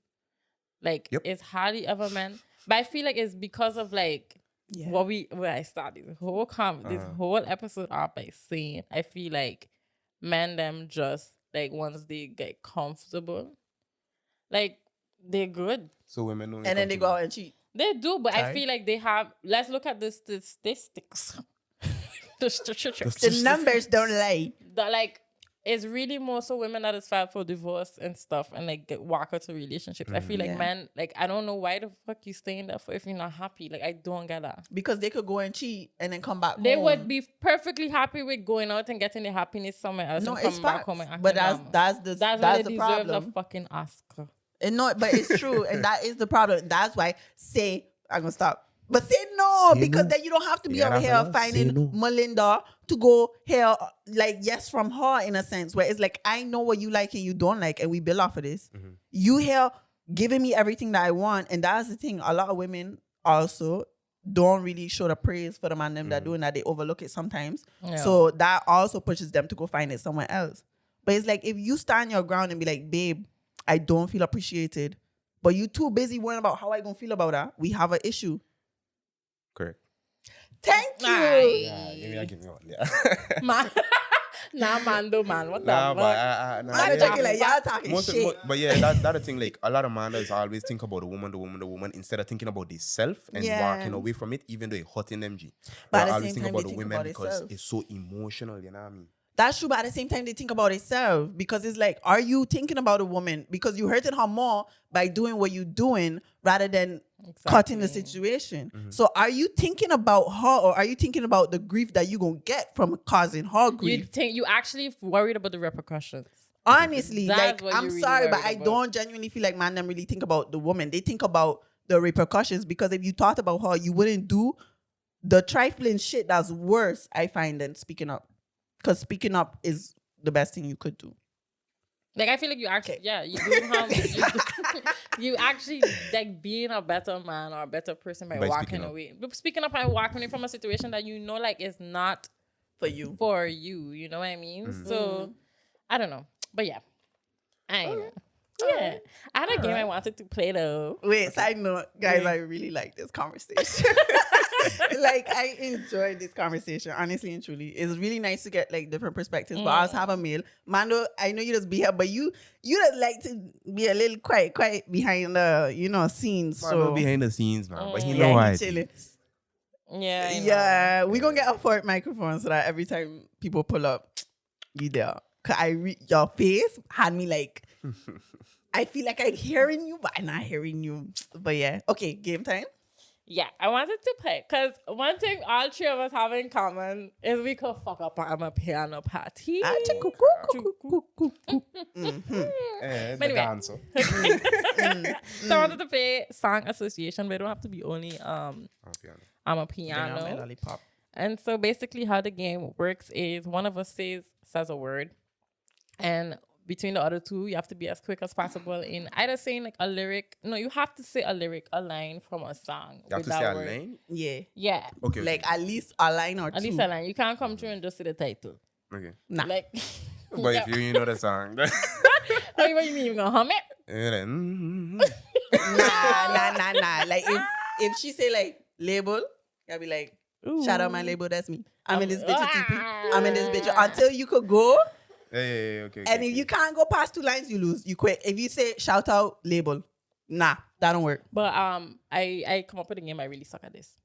Like it's hardly ever men. But I feel like it's because of like. Yeah. Where I started this whole episode off by saying I feel like men them just like once they get comfortable, like they're good. So women don't. And then they go out and cheat. They do, but I feel like they have. Let's look at the statistics. The numbers don't lie. It's really more so women that is filed for divorce and stuff and like walk out of relationships. I feel like men, like I don't know why the fuck you staying there for if you're not happy. Like I don't get that. Because they could go and cheat and then come back They home. would be perfectly happy with going out and getting their happiness somewhere else and coming back home and acting But that's the problem. Deserves a fucking Oscar. And no, but it's true. And that is the problem. That's why I'm gonna stop. But say no. No, Say because no. then you don't have to be Yeah, over that's here enough. Say finding no. Melinda to go here, like, yes, from her in a sense, where it's like, I know what you like and you don't like, and we build off of this. Mm-hmm. You here giving me everything that I want, and that's the thing. A lot of women also don't really show the praise for the man them that doing that. They overlook it sometimes. Yeah. So that also pushes them to go find it somewhere else. But it's like, if you stand your ground and be like, babe, I don't feel appreciated, but you too busy worrying about how I gonna feel about that, we have an issue. Correct. Thank you. Yeah, give me one. Yeah. Man. Nah, man, do man. What the Nah, fuck? but I'm yeah. talking like y'all talking shit. But yeah, that's the thing. Like, a lot of man does always think about the woman, instead of thinking about themselves and Yeah. walking away from it, even though it's hurting them. G. But They at the always same think time, about they the think women about because itself. it's so emotional. You know what I mean? That's true, but at the same time, they think about itself, because it's like, are you thinking about a woman because you hurting her more by doing what you're doing rather than cutting the situation? So are you thinking about her, or are you thinking about the grief that you're going to get from causing her grief? You actually worried about the repercussions. Honestly, That's like, what I'm you're really sorry, but worried I about. don't genuinely feel like man them really think about the woman. They think about the repercussions, because if you thought about her, you wouldn't do the trifling shit that's worse, I find, than speaking up. Because speaking up is the best thing you could do. Like, I feel like you actually, you do you actually, like, being a better man or a better person by walking speaking up. away. Speaking up and walking away from a situation that you know, like, is not For you. for you. You know what I mean? So, I don't know. But yeah. I know. Yeah. I had a game I wanted to play, though. Wait, side note, guys, I really like this conversation. Like, I enjoyed this conversation, honestly and truly. It's really nice to get, like, different perspectives. But I also have a male. Mando, I know you just be here, but you just like to be a little quiet behind the, scenes. Man, So no behind the scenes, man. But you yeah, know why? he chilling. Yeah. I know. Yeah, we're going to get a fork microphone so that every time people pull up, you there. Because your face had me like, I feel like I'm hearing you, but I'm not hearing you. But yeah. Okay, game time. Yeah, I wanted to play because one thing all three of us have in common is we could fuck up on a piano party. Eh, But anyway. the dancer. So I wanted to play song association, but it don't have to be only I'm a piano. Lollipop. And so basically how the game works is one of us says a word, and between the other two, you have to be as quick as possible in either saying like a lyric. No, you have to say a lyric, a line from a song. You have to say a line? Yeah. Yeah. Okay. Like at least a line or two. At least a line. You can't come through and just say the title. Okay. Nah. Like, But if you know the song, then what do you mean? You gonna hum it? Nah. Like if she say like label, I'll be like, shout out my label, that's me. I'm in this bitch of TP. I'm in this bitch. Until you could go. Yeah, okay. And if you can't go past 2 lines, you lose. You quit. If you say shout out label, nah, that don't work. But I come up with a game. I really suck at this.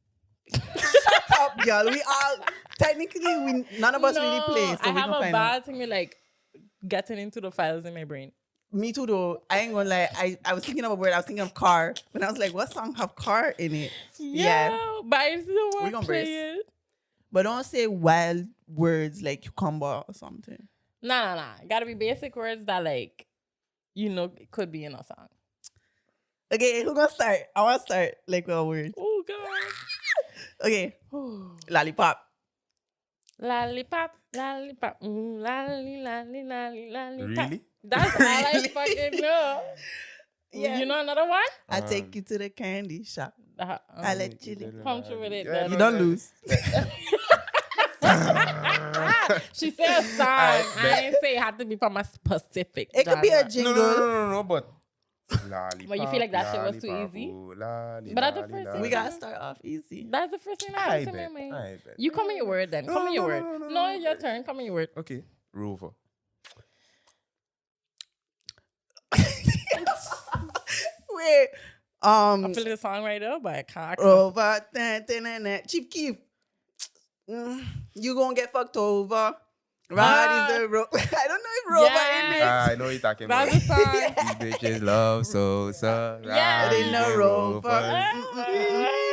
Shut up, girl. We all technically none of us really play. So I we have can a find bad out. thing with like getting into the files in my brain. Me too, though. I ain't gonna lie. I was thinking of a word. I was thinking of car, but I was like, what song have car in it? Yeah, but I still We want to gonna play brace. it. But don't say wild words like cucumber or something. Nah. Gotta be basic words that like, it could be in a song. Okay, who gonna start? I want to start like with a word. Oh God. Okay, lollipop. Lollipop, lollipop, lolly, lollipop. Really? That's all I fucking know. Yeah. You know another one? I take you to the candy shop. I let you live. Come through with it. Yeah, then. You don't lose. She said a song. I didn't say it had to be from a specific. It could be a genre. jingle. No, but lollipop, But you feel like that shit was too lollipop, easy? ooh, lolly, But that's the lolly, first thing. lolly. We gotta start off easy. That's the first thing that I comes to my bet. mind. I bet. You come in your word then. Come in your word. No, your no. turn. Come in your word. Okay, Rover. Wait. I feel the song right there, but I can't. Over. Chief Keef. You gonna get fucked over. Rod is a rope. I don't know if Rover in it. I know you're talking about. That's the song. These bitches love so. Yeah. They know Rover.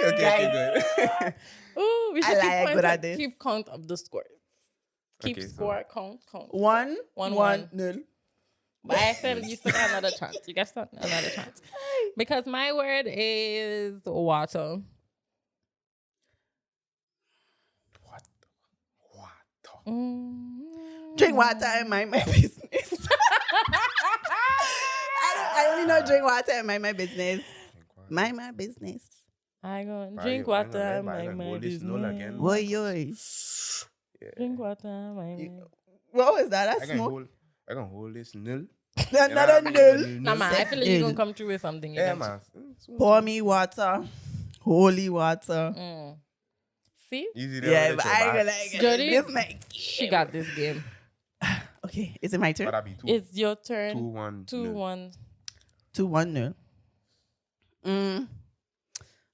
Okay, good. Ooh, we I should like good at keep this. keep count of the scores. Keep Okay, so- score, count. 1, 1-1. 0. But I said you still got another chance. You got another chance. Because my word is water. Drink water and mind my business. I only know drink water and mind my business. Mind my business. I gonna drink water and mind my business. Boy, yo. Drink water and mind my business. What was that? That's smoke. I can hold this nil. Another nil. Nah, man, I feel like you're gonna come through with something. Yeah, man. Pour me water. Holy water. See? Easy Yeah, there. but I ain't gonna like it. Jody, This my she got this game. Okay, is it my turn? That'd be 2. It's your turn. 2-1. 2-1. 2-1 nil.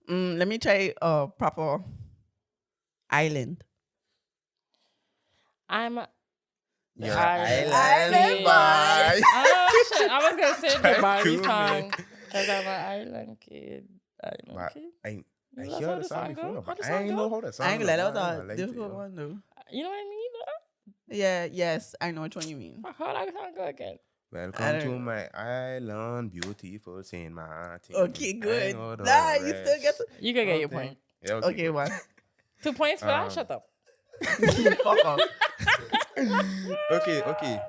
Let me try a proper island. I'm a Island boy. Oh shit! I was gonna say the Barry Cool, song man. because I'm an island kid. But I You hear love the how the song song go? before, How the but I song ain't go? know how the song I ain't gonna lie, that go. I was a liked difficult it, one though. You know what I mean? Yeah, yes, I know which one you mean. How that song go again? Welcome to my island, beautiful Saint Martin. Okay, good. I know the Nah, you still rest. get to... You can get your point. Yeah, Okay, good. one. 2 points for that. Shut up. Fuck off. Okay.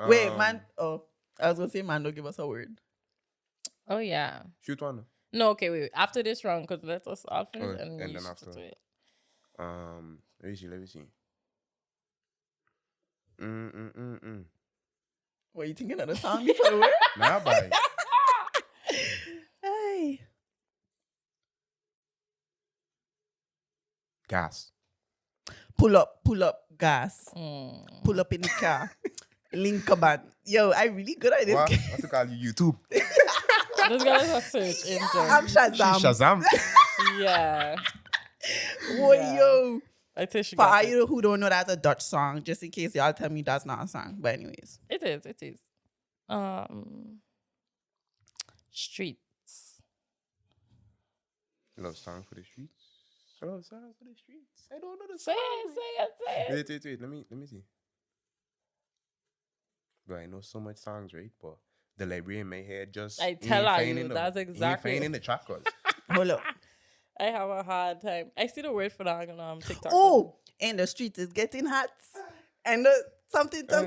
Wait, man. Oh, I was gonna say, man, don't give us a word. Oh yeah. Shoot one. No, okay, wait. After this round, because let us all finish Okay, and and you then shoot after. to it. Let me see. What, you thinking of the song before the word? Nah, bye. Hey. Gas. Pull up, gas. Pull up in the car. Link a band. Yo, I really good at this What? game. What to call you? YouTube. This guy is a search engine. I'm Shazam. Shazam. Yeah. Whoa, Yeah. yo. I think she For got all it. you who don't know, that's a Dutch song. Just in case y'all tell me that's not a song. But anyways. It is. Streets. Love song for the streets. Love song for the streets. I don't know the Say song. it. Wait. Let me see. But I know so much songs, right? But the library in my head just I ain't tell finding you, them. that's Ain't exactly. finding the track cause. Hold up. I have a hard time. I see the word for that on TikTok. Oh, and the street is getting hot. And the something. So.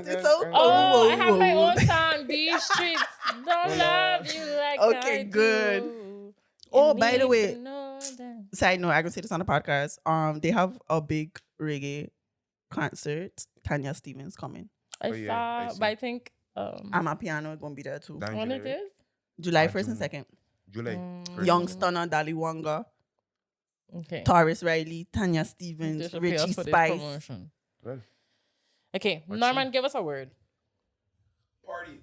Oh, I have my own song. These streets don't love you like Okay, I good. do. Oh, You by the need way, to know that. side note, I can say this on the podcast. They have a big reggae concert. Tanya Stevens coming. I Oh, yeah, saw, I see. but I think I'm a piano gonna be there too. Damn, when July, it right? is. July 1st June. and 2nd. July. first. Young Stunner, Dali Wanga, Okay. Taurus Riley, Tanya They Stevens, should pay us Richie for this Spice. promotion. Well, Okay, What's Norman, give us a word. party.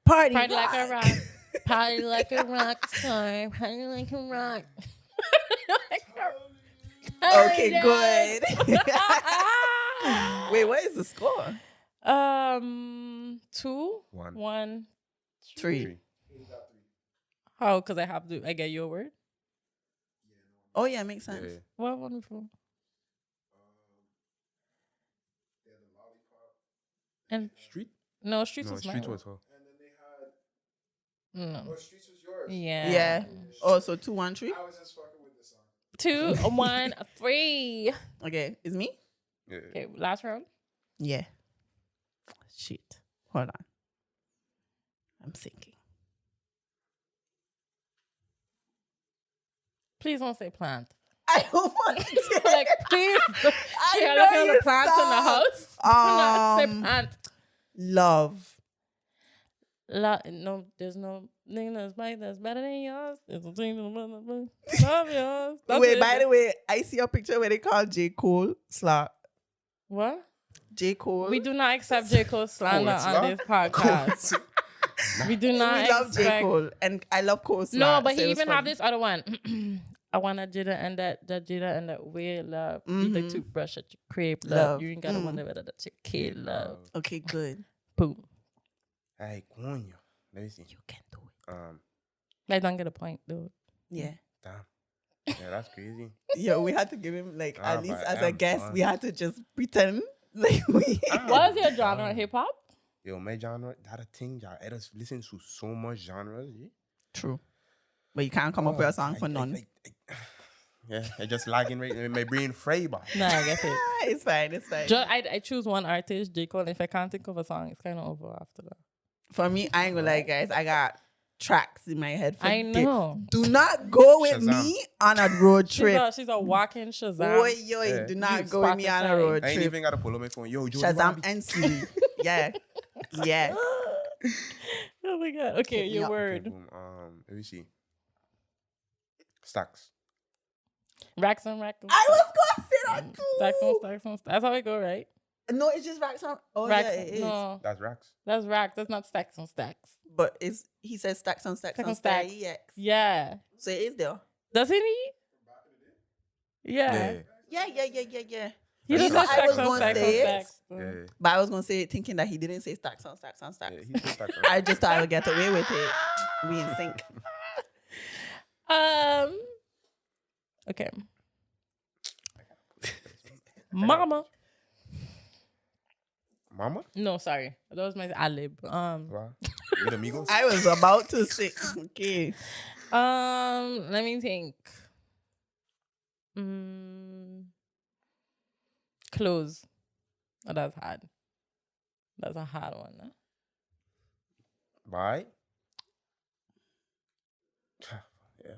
Party Party like a rock. rock. Party like a rock star. Party like a rock. Okay, good. Wait, what is the score? 2, One. 1, 3. How? Because I have to. I get your word. Oh yeah, makes sense. Yeah. What wonderful. And Street? no, streets No, was street mine. was her. No. Streets was yours. Yeah. Yeah. Oh, so 2, 1, 3. I was just fucking with the song. 2, 1, 3. Okay, is me? Yeah. Okay, last round. Yeah. Shit. Hold on. I'm thinking. Please don't say plant. I don't want to. Like, please. I You're know looking at you the plants in the stop. house. Do not say Um, plant. Love. No, there's no thing that's right that's better than yours. There's no thing that's love yours. That's Wait, it. by the way, I see a picture where they call J. Cole slap. What? J. Cole. We do not accept J. Cole slander on this podcast. We do not We love J. expect. Cole. And I love Cole slap. No, but so he it was even have funny. this other one. I want a Jada and that Jada and that way love. Eat the toothbrush at your crib, love. Love. You ain't gotta wonder whether that's your kid, love. Okay, good. Boom. Ay, coño. Let me see. You can do it. I don't get a point, dude. Yeah. Damn. Yeah, that's crazy. Yo, we had to give him like Ah, at least but as a I'm guest, fun. we had to just pretend like we. What is your genre? Hip hop? Yo, my genre, that a thing, y'all. I just listen to so much genres. Yeah? True, but you can't come up with a song for none. Yeah, I just lagging right in my brain fray, but Nah, I get it. It's fine. It's fine. I choose one artist, J. Cole. And if I can't think of a song, it's kind of over after that. For me, I ain't gonna lie, guys. I got tracks in my head. For I know. Do not go with Shazam. me on a road trip. She's a walking Shazam. Boy, yo, Yeah. do not You go with me on a Spotify. road I ain't trip. even gotta pull up my phone. Yo, Joe, Shazam and Siri. Yeah. Yeah. Oh my god. Okay, your Yeah. word. Boom. Let me see. Stacks. Racks on racks. I was gonna say that too. Stacks on stacks on. That's how it go, right? No, it's just racks on. Oh, Racks. yeah, it is. No, That's racks. that's racks. That's not stacks on stacks. But he says stacks on stacks Stacks on on stacks. stacks. Yeah. So it is there. Doesn't he? Yeah. Yeah. He You does know, have I stacks was on gonna stacks on say it. stacks. Yeah. But I was gonna say it thinking that he didn't say stacks on stacks on stacks. Yeah, he's just stacks. I just thought I would get away with it. We in sync. Okay. Mama. Mama? No, sorry. That was my ad-lib. Wow. With amigos? I was about to say, okay. Let me think. Clothes. Oh, that's hard. That's a hard one. Huh? Bye. Yeah.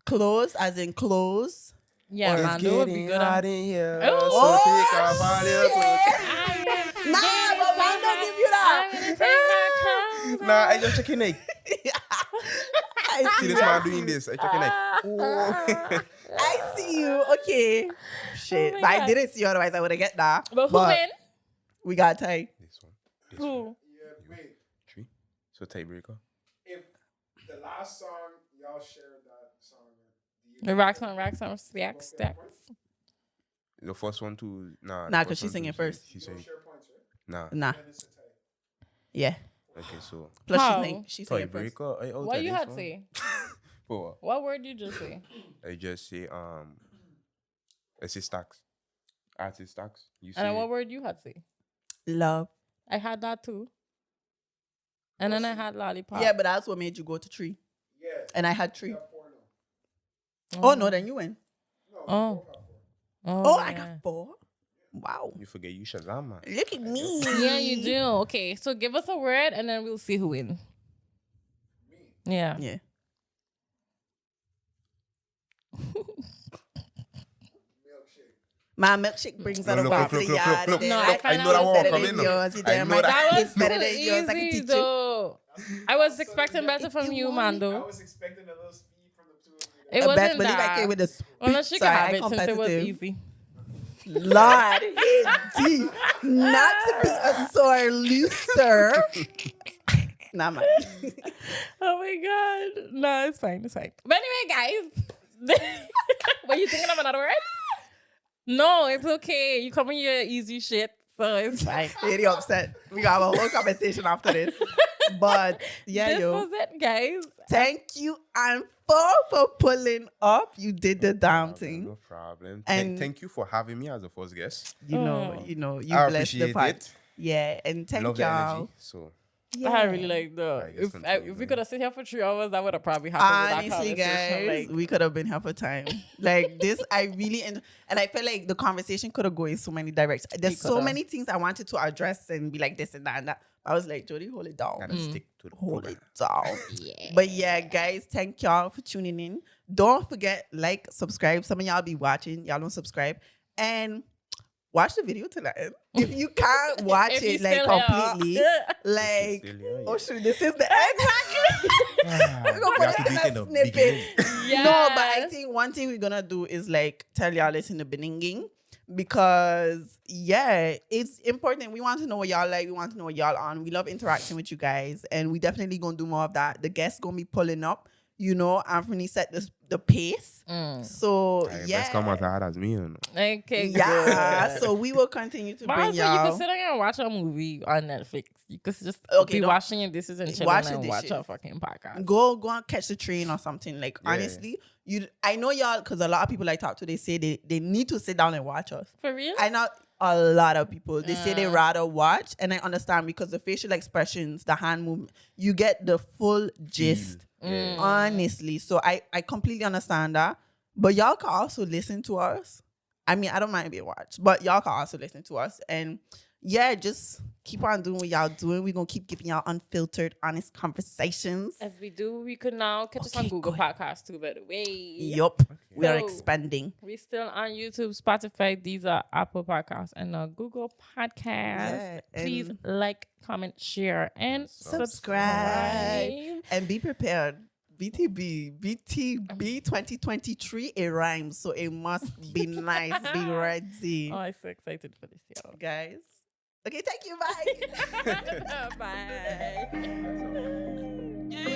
Clothes, as in clothes. Yeah, It's man, that would be getting good. hot in here. Oh, so take off all your clothes. Nah, but man don't give you that. I'm gonna take my clothes Nah, I just checking like. I See this man doing this. I checking like. Oh. I see you. Okay. Shit. my But I God. didn't see you, otherwise I would have get that. But who win? We got tied. This one. This one. Who? Yeah, wait. 3. So tiebreaker. If the last song y'all shared that song, The racks on stacks. The first one too. Nah. Nah, the 'cause first she's one singing too, first. She you don't said, share points, right? nah. Nah. Then it's a tie. Yeah. Okay, so Plus How? she's saying first. tiebreaker. I out What of you this had one. say? For what? What word you just say? I just say I say stacks. Artist stacks. You say And then what word you had say? Love. I had that too. And then I had lollipop. Yeah, but that's what made you go to 3. Yeah. And I had 3. You got 4 now. Oh, no, then you win. No, Oh. we both got 4. Oh, I yeah. got 4. Wow. you forget you Shazam, man. Look at me. Yeah, you do. Okay, so give us a word and then we'll see who wins. Yeah. Yeah. My milkshake brings out a Look, box look, of look, yard. look, look. No, I know that It's won't better come than in. though. yours. You I damn know right. that. That was It's better too than yours. I can easy, teach you. though. I was expecting better from you, I Mando. was expecting a little speed from the 2 of you. It Best wasn't believe I that. came with a speech. Unless you Sorry, can have I it since it was competitive. easy. Lord, indeed. Not to be a sore loser. Nah, man. Oh my god. No, it's fine. It's fine. But anyway, guys. Were you thinking of another word? No, it's okay. You come in your easy shit, so it's fine. Really upset. We got a whole conversation after this. But yeah, This yo. was it, guys. Thank you, and for pulling up. You did the damn thing. No problem. And- Thank you for having me as a first guest. You know, Oh. you I blessed the appreciate part. it. Yeah, and thank Love the y'all. energy. So Yeah. I really like the. I guess continue, If we could have sit here for 3 hours, that would have probably happened. Honestly, guys, we could have been here for time. Like this, I really and I feel like the conversation could have gone in so many directions. There's so coulda. many things I wanted to address and be like this and that and that. I was like, Jody, hold it down. gotta stick to the Hold program. it down. But yeah, guys, thank y'all for tuning in. Don't forget, like, subscribe. Some of y'all be watching. Y'all don't subscribe. And watch the video to the end. If you can't watch If you it like still here. completely, like, Still here, oh yeah. shoot, this is the end. We're gonna You put have to it do in it a in the snippet. beginning. No, but I think one thing we're gonna do is like tell y'all this in the beginning, because yeah, it's important. We want to know what y'all like. We want to know what y'all on. We love interacting with you guys, and we definitely gonna do more of that. The guests gonna be pulling up. You know, Anfernee set the pace. So Let's yeah, come as hard as me. You know. Okay, yeah. good. So we will continue to But bring also, you y'all. could sit down and watch a movie on Netflix. You could just Okay, be don't- washing your dishes and chilling Wash the and watch dishes. a fucking podcast. Go and catch the train or something. Like Yeah. honestly, I know y'all, because a lot of people I talk to, they say they need to sit down and watch us. For real? I know a lot of people, they say they rather watch, and I understand because the facial expressions, the hand movement, you get the full gist. Yeah. Honestly, so I completely completely understand that. But y'all can also listen to us. I mean, I don't mind being watched, but y'all can also listen to us. And yeah, just keep on doing what y'all doing. We're going to keep giving y'all unfiltered, honest conversations. As we do, we could now catch us on Google Podcasts too, by the way. Yup. We are So, expanding. We're still on YouTube, Spotify. These are Apple Podcasts and Google Podcasts. Yeah, Please and like, comment, share, and subscribe. subscribe. And be prepared. BTB 2023, it rhymes, so it must be nice. Be ready. Oh, I'm so excited for this, y'all. Guys. Okay, thank you. Bye. Bye.